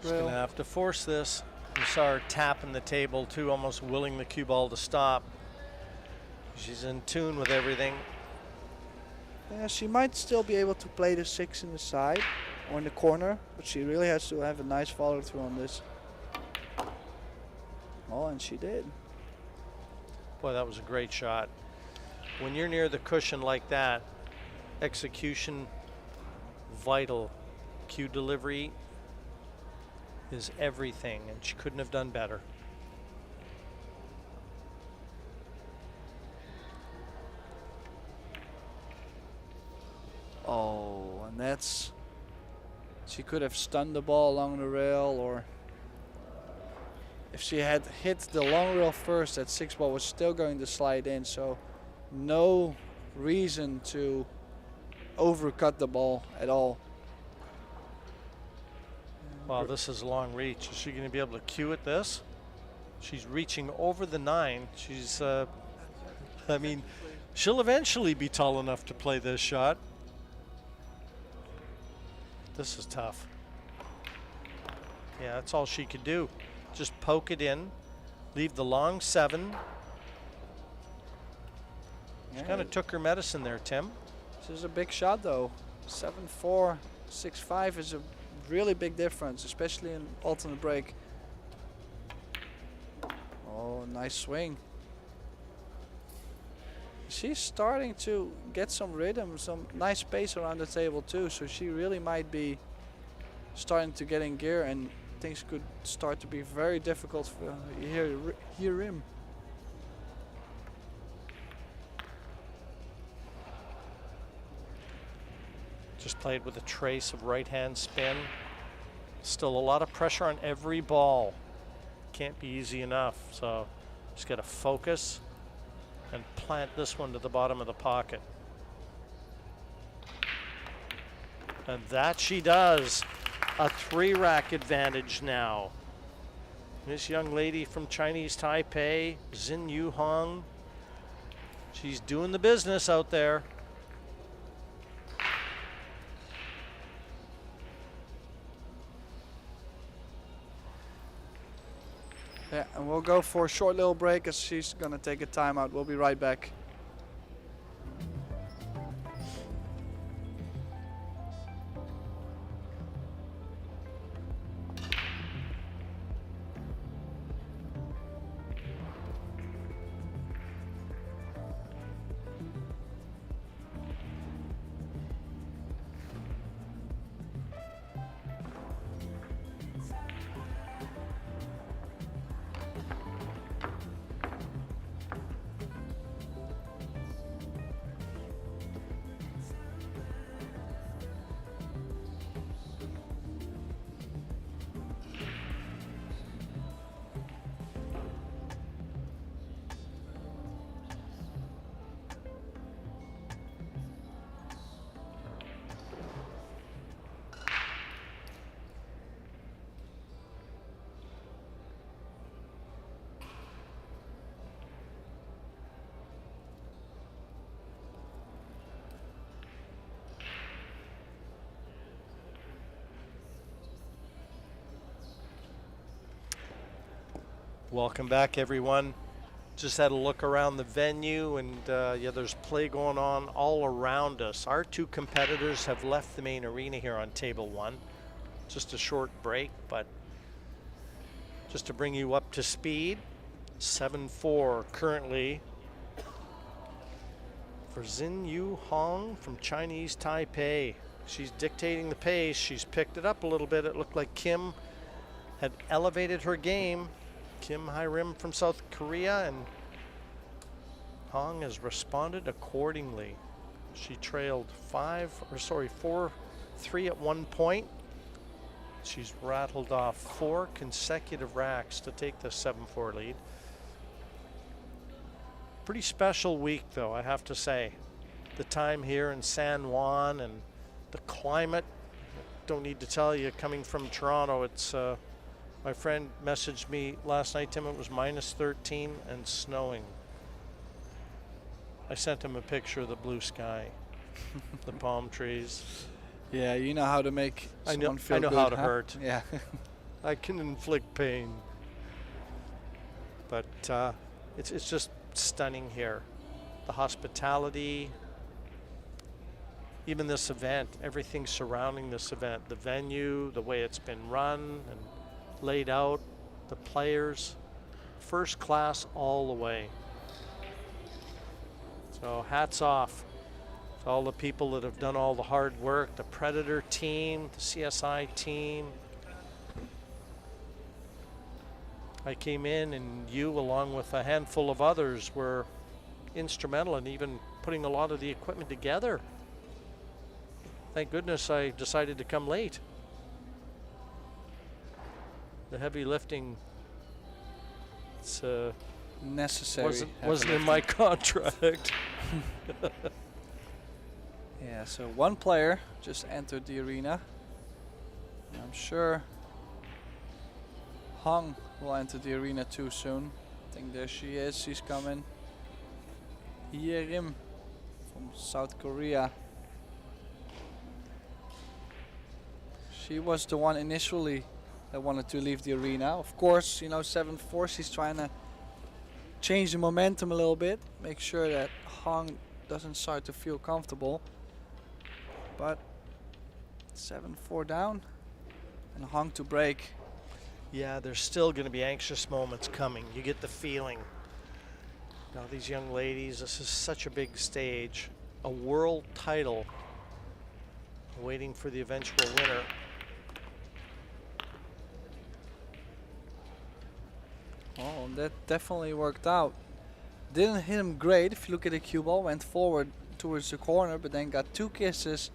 She's rail. gonna have to force this. You saw her tapping the table too, almost willing the cue ball to stop. She's in tune with everything. Yeah, she might still be able to play the 6 in the side or in the corner, but she really has to have a nice follow through on this. Oh, and she did. Boy, that was a great shot. When you're near the cushion like that, execution vital. Cue delivery is everything, and she couldn't have done better. Oh, and that's... She could have stunned the ball along the rail, or... If she had hit the long rail first, that 6 ball was still going to slide in, so no reason to overcut the ball at all. Wow, this is a long reach. Is she going to be able to cue at this? She's reaching over the 9. She's, I mean, she'll eventually be tall enough to play this shot. This is tough. Yeah, that's all she could do. Just poke it in, leave the long 7. She kind of took her medicine there, Tim. This is a big shot though. 7-4, 6-5 is a really big difference, especially in alternate break. Oh, nice swing. She's starting to get some rhythm, some nice pace around the table too, so she really might be starting to get in gear, and things could start to be very difficult for Hyerim. Just played with a trace of right hand spin. Still a lot of pressure on every ball. Can't be easy enough. So just got to focus and plant this one to the bottom of the pocket. And that she does. A 3-rack advantage now. This young lady from Chinese Taipei, Xin Yu Hong, she's doing the business out there. Yeah, and we'll go for a short little break as she's gonna take a timeout. We'll be right back. Welcome back, everyone. Just had a look around the venue, and yeah, there's play going on all around us. Our two competitors have left the main arena here on table 1. Just a short break, but just to bring you up to speed, 7-4 currently for Xin Yu Hong from Chinese Taipei. She's dictating the pace. She's picked it up a little bit. It looked like Kim had elevated her game. Kim Hyerim from South Korea, and Hong has responded accordingly. She trailed 4-3 at one point. She's rattled off 4 consecutive racks to take the 7-4 lead. Pretty special week, though, I have to say. The time here in San Juan and the climate, don't need to tell you, coming from Toronto, it's my friend messaged me last night, Tim, it was -13 and snowing. I sent him a picture of the blue sky, the palm trees. Yeah, you know how to make someone feel good. I know how to huh? hurt. Yeah. I can inflict pain. But it's just stunning here. The hospitality, even this event, everything surrounding this event, the venue, the way it's been run and laid out, the players, first class all the way. So hats off to all the people that have done all the hard work, the Predator team, the CSI team. I came in, and you, along with a handful of others, were instrumental in even putting a lot of the equipment together. Thank goodness I decided to come late. The heavy lifting, it's necessary. Wasn't in my contract. Yeah, so one player just entered the arena. I'm sure Hong will enter the arena too soon. I think there she is, she's coming. Hyerim from South Korea. She was the one initially that wanted to leave the arena. Of course, you know, 7-4, she's trying to change the momentum a little bit, make sure that Hong doesn't start to feel comfortable. But 7-4 down and Hong to break. Yeah, there's still going to be anxious moments coming. You get the feeling. Now these young ladies, this is such a big stage. A world title waiting for the eventual winner. Oh, that definitely worked out. Didn't hit him great. If you look at the cue ball, went forward towards the corner, but then got 2 kisses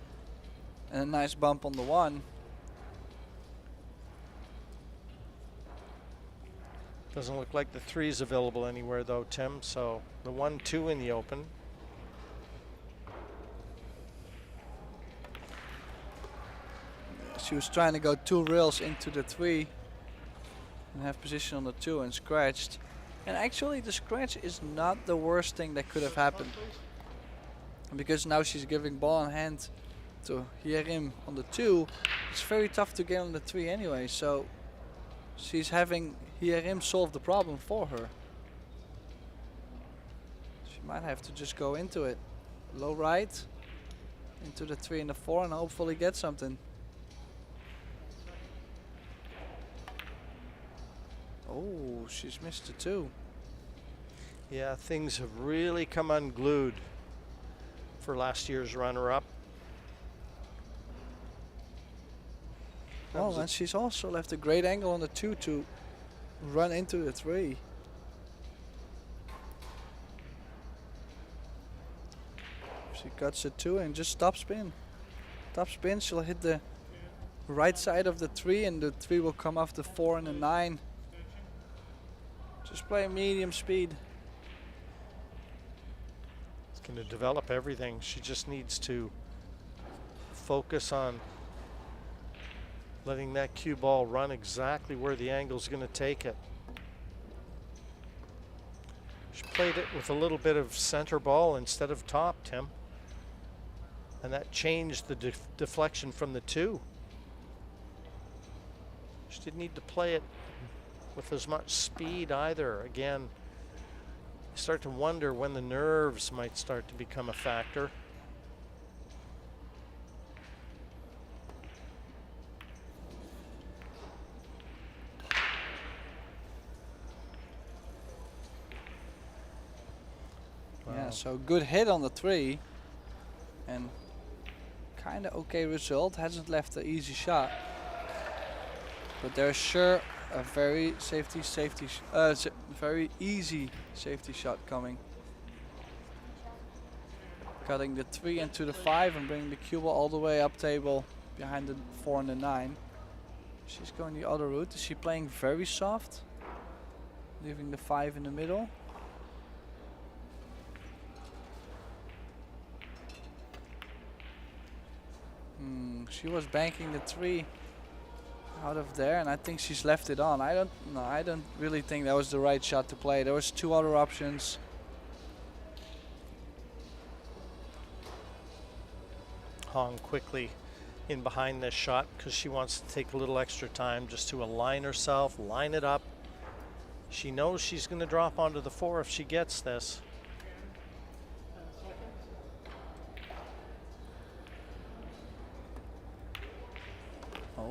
and a nice bump on the one. Doesn't look like the 3 is available anywhere though, Tim. So the 1-2 in the open. She was trying to go 2 rails into the 3 and have position on the 2 and scratched. And actually the scratch is not the worst thing that could have happened. Because now she's giving ball in hand to Hyerim on the 2. It's very tough to get on the 3 anyway, so she's having Hyerim solve the problem for her. She might have to just go into it. Low right, into the 3 and the 4 and hopefully get something. Oh, she's missed the 2. Yeah, things have really come unglued for last year's runner-up. Oh, and she's also left a great angle on the 2 to run into the 3. She cuts the 2 and just top spin. Top spin, she'll hit the right side of the 3 and the 3 will come off the 4 and the 9. Just play medium speed. It's going to develop everything. She just needs to focus on letting that cue ball run exactly where the angle's going to take it. She played it with a little bit of center ball instead of top, Tim. And that changed the deflection from the 2. She didn't need to play it with as much speed either. Again, you start to wonder when the nerves might start to become a factor. Yeah, so good hit on the 3 and kind of okay result. Hasn't left an easy shot, but there's sure a very very easy safety shot coming. Cutting the 3 into the 5 and bringing the cue ball all the way up table behind the 4 and the 9. She's going the other route. Is she playing very soft, leaving the 5 in the middle? She was banking the 3 out of there, and I think she's left it on. I don't really think that was the right shot to play. There was 2 other options. Hong quickly in behind this shot because she wants to take a little extra time just to align herself, line it up. She knows she's going to drop onto the 4 if she gets this.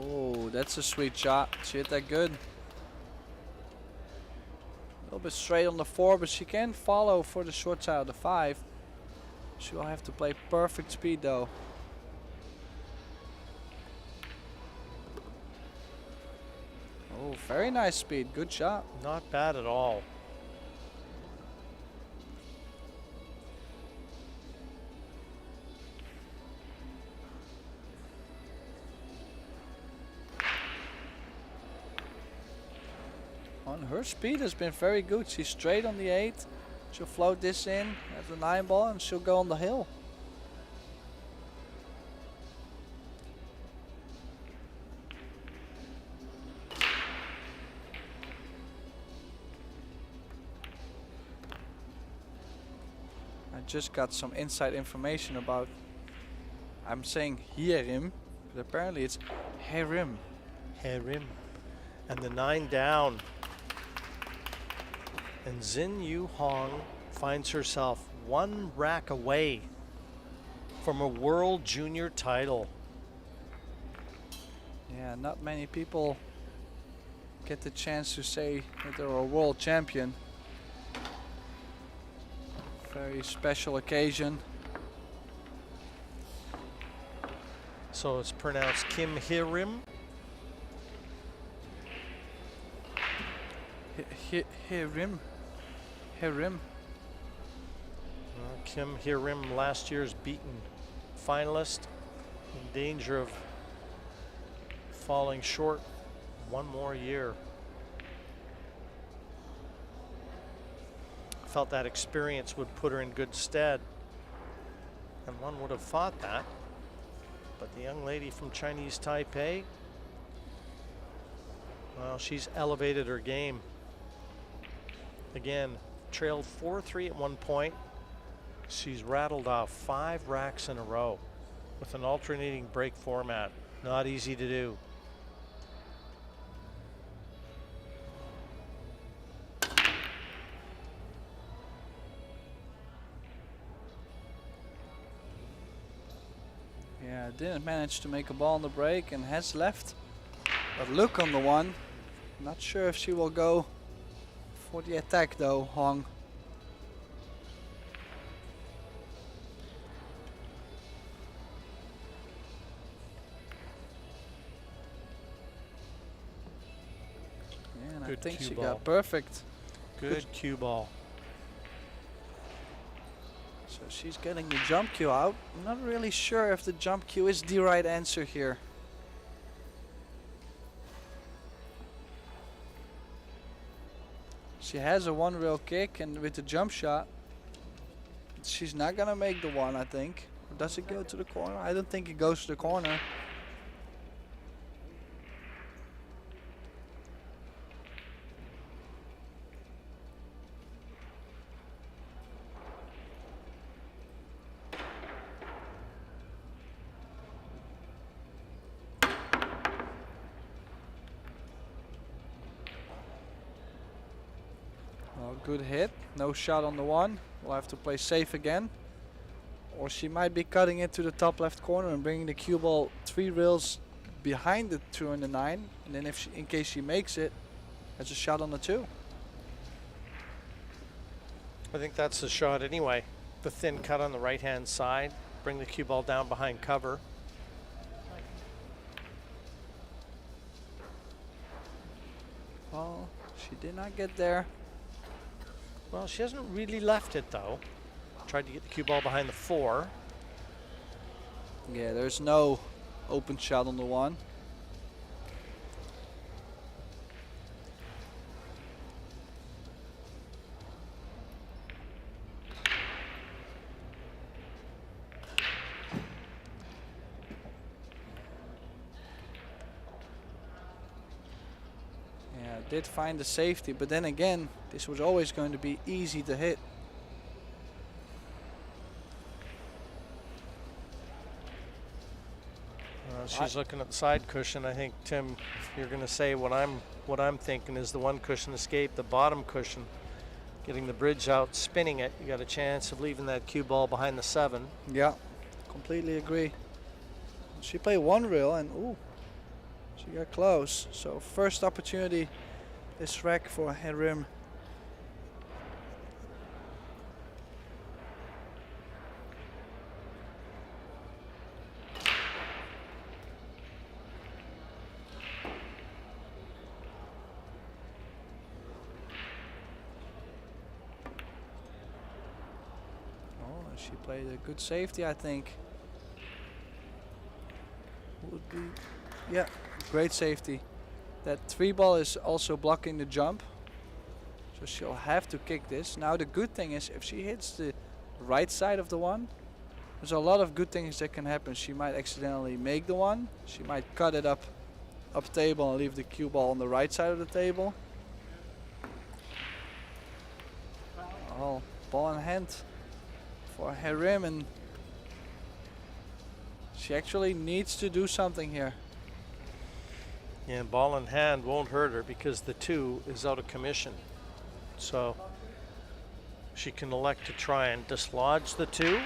Oh, that's a sweet shot. She hit that good. A little bit straight on the 4, but she can follow for the short side of the 5. She will have to play perfect speed though. Oh, very nice speed. Good shot. Not bad at all. Her speed has been very good. She's straight on the 8. She'll float this in at the 9 ball and she'll go on the hill. I just got some inside information about, I'm saying Hyerim, but apparently it's Hyerim. Hyerim. And the 9 down. And Xin Yu Hong finds herself 1 rack away from a world junior title. Yeah, not many people get the chance to say that they're a world champion. Very special occasion. So it's pronounced Kim Hyerim. Hyerim. Kim Hyerim, last year's beaten finalist, in danger of falling short 1 more year. felt that experience would put her in good stead. And one would have thought that. But the young lady from Chinese Taipei, well, she's elevated her game. Again, trailed 4-3 at one point. She's rattled off 5 racks in a row with an alternating break format. Not easy to do. Yeah, didn't manage to make a ball on the break and has left. But look on the one. Not sure if she will go for the attack though, Hong. Yeah, and I think she got perfect. Good cue ball. So she's getting the jump cue out. I'm not really sure if the jump cue is the right answer here. She has a one rail kick, and with the jump shot, she's not gonna make the one, I think. Or does it go to the corner? I don't think it goes to the corner. Good hit, no shot on the one. We'll have to play safe again. Or she might be cutting it to the top left corner and bringing the cue ball 3 rails behind the 2 and the 9. And then if she, in case she makes it, has a shot on the 2. I think that's the shot anyway. The thin cut on the right hand side, bring the cue ball down behind cover. Well, she did not get there. Well, she hasn't really left it though. Tried to get the cue ball behind the 4. Yeah, there's no open shot on the 1. Yeah, did find the safety, but then again, this was always going to be easy to hit. She's looking at the side cushion. I think, Tim, you're going to say what I'm thinking is the one cushion escape, the bottom cushion, getting the bridge out, spinning it. You got a chance of leaving that cue ball behind the 7. Yeah, completely agree. She played one reel and ooh, she got close. So first opportunity this rack for Hyerim. She played a good safety, I think. Would be, yeah, great safety. That 3 ball is also blocking the jump, so she'll have to kick this. Now the good thing is, if she hits the right side of the 1, there's a lot of good things that can happen. She might accidentally make the 1. She might cut it up table and leave the cue ball on the right side of the table. Oh, ball in hand for Hyerim, and she actually needs to do something here. Yeah, ball in hand won't hurt her because the 2 is out of commission. So she can elect to try and dislodge the 2.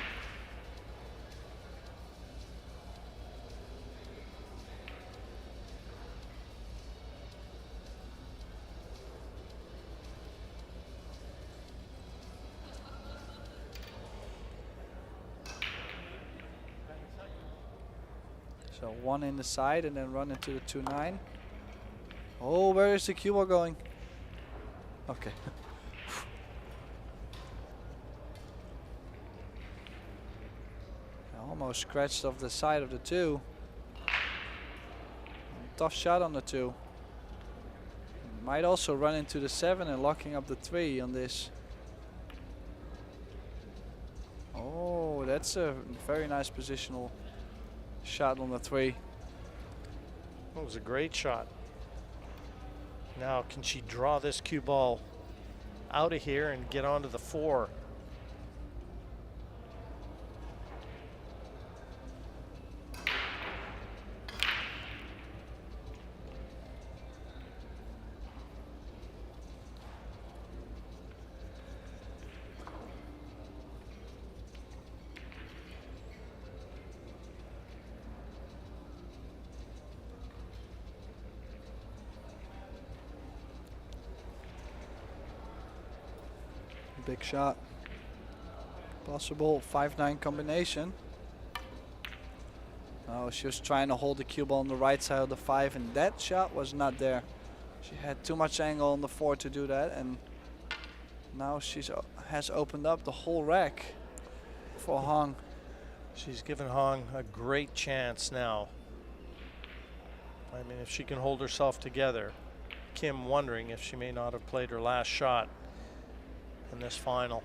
So 1 in the side and then run into the 2-9. Oh, where is the cue ball going? Okay. Almost scratched off the side of the 2. Tough shot on the 2. Might also run into the 7 and locking up the 3 on this. Oh, that's a very nice positional shot on the 3. That was a great shot. Now, can she draw this cue ball out of here and get onto the 4? Big shot. Possible 5-9 combination. Oh, she was trying to hold the cue ball on the right side of the 5, and that shot was not there. She had too much angle on the 4 to do that, and now she's has opened up the whole rack for Hong. She's given Hong a great chance now. I mean, if she can hold herself together. Kim wondering if she may not have played her last shot in this final.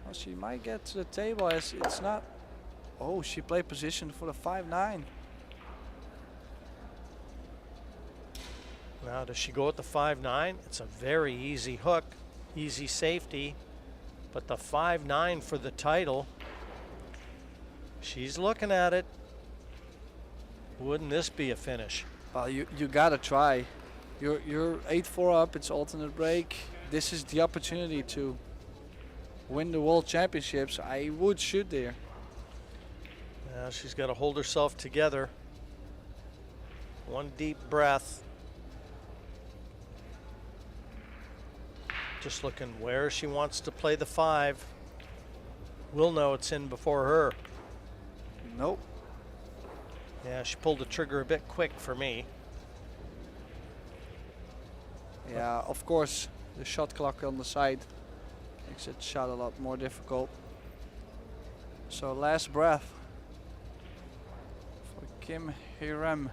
Well, she might get to the table as it's not. Oh, she played position for the 5-9. Now, does she go with the 5-9? It's a very easy hook, easy safety, but the 5-9 for the title. She's looking at it. Wouldn't this be a finish? Well, you gotta try. You're 8-4 up. It's alternate break. This is the opportunity to win the World Championships. I would shoot there. Now she's got to hold herself together. One deep breath. Just looking where she wants to play the 5. We'll know it's in before her. Nope. Yeah, she pulled the trigger a bit quick for me. Yeah, of course, the shot clock on the side makes it shot a lot more difficult. So last breath for Kim Hyerim.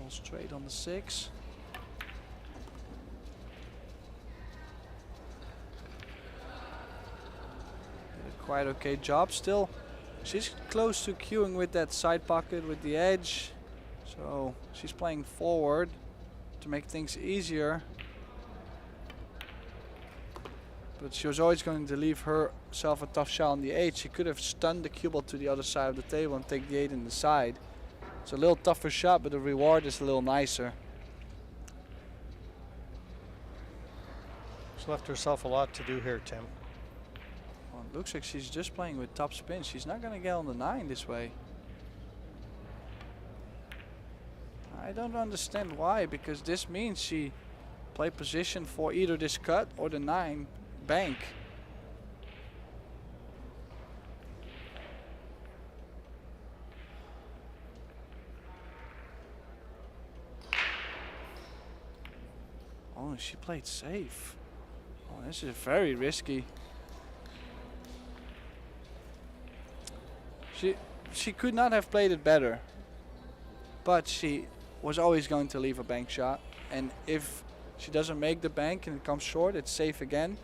Straight on the 6. Did a quite okay job still. She's close to cueing with that side pocket with the edge. So she's playing forward to make things easier. But she was always going to leave herself a tough shot on the 8. She could have stunned the cue ball to the other side of the table and take the 8 in the side. It's a little tougher shot, but the reward is a little nicer. She's left herself a lot to do here, Tim. Well, it looks like she's just playing with top spin. She's not going to get on the 9 this way. I don't understand why, because this means she played position for either this cut or the 9 bank. Oh, she played safe. Oh, this is very risky. She could not have played it better, but she was always going to leave a bank shot, and if she doesn't make the bank and it comes short, it's safe again.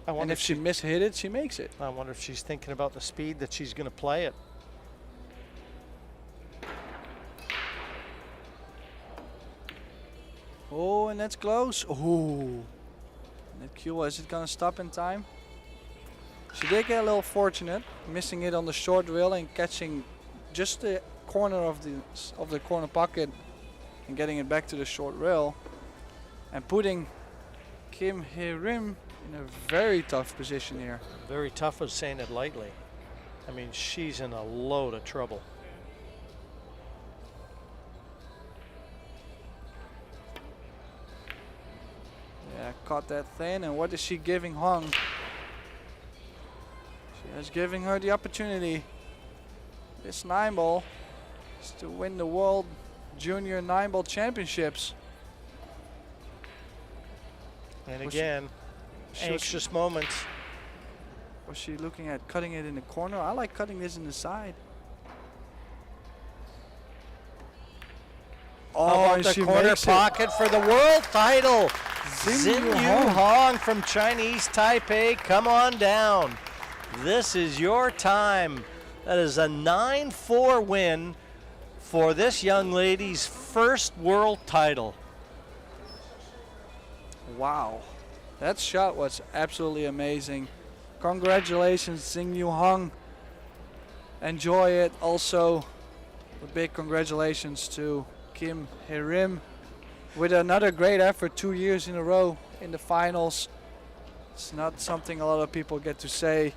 And if she mishit it, she makes it. I wonder if she's thinking about the speed that she's going to play it. Oh, and that's close. Oh, and that cue, is it going to stop in time? She did get a little fortunate, missing it on the short rail and catching just the corner of the corner pocket and getting it back to the short rail, and putting Kim Hyerim in a very tough position here. Very tough is saying it lightly. I mean, she's in a load of trouble. Yeah, caught that thin, and what is she giving Hong? She is giving her the opportunity. This 9 ball is to win the world Junior 9-ball championships. And Was again, anxious moments. Was she looking at cutting it in the corner? I like cutting this in the side. How Oh, about and the she corner makes it. pocket for the world title? Xin Xin Yu Hong from Chinese Taipei, come on down. This is your time. That is a 9-4 win for this young lady's first world title. Wow, that shot was absolutely amazing. Congratulations, Xin Yu Hong. Enjoy it. Also, a big congratulations to Kim Hyerim with another great effort 2 years in a row in the finals. It's not something a lot of people get to say.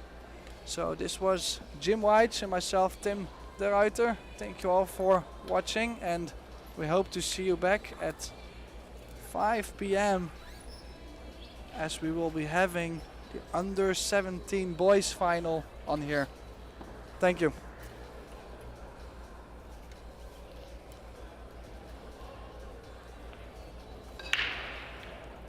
So this was Jim White and myself, Tim de Ruyter. Thank you all for watching, and we hope to see you back at 5 p.m. as we will be having the under 17 boys final on here. Thank you.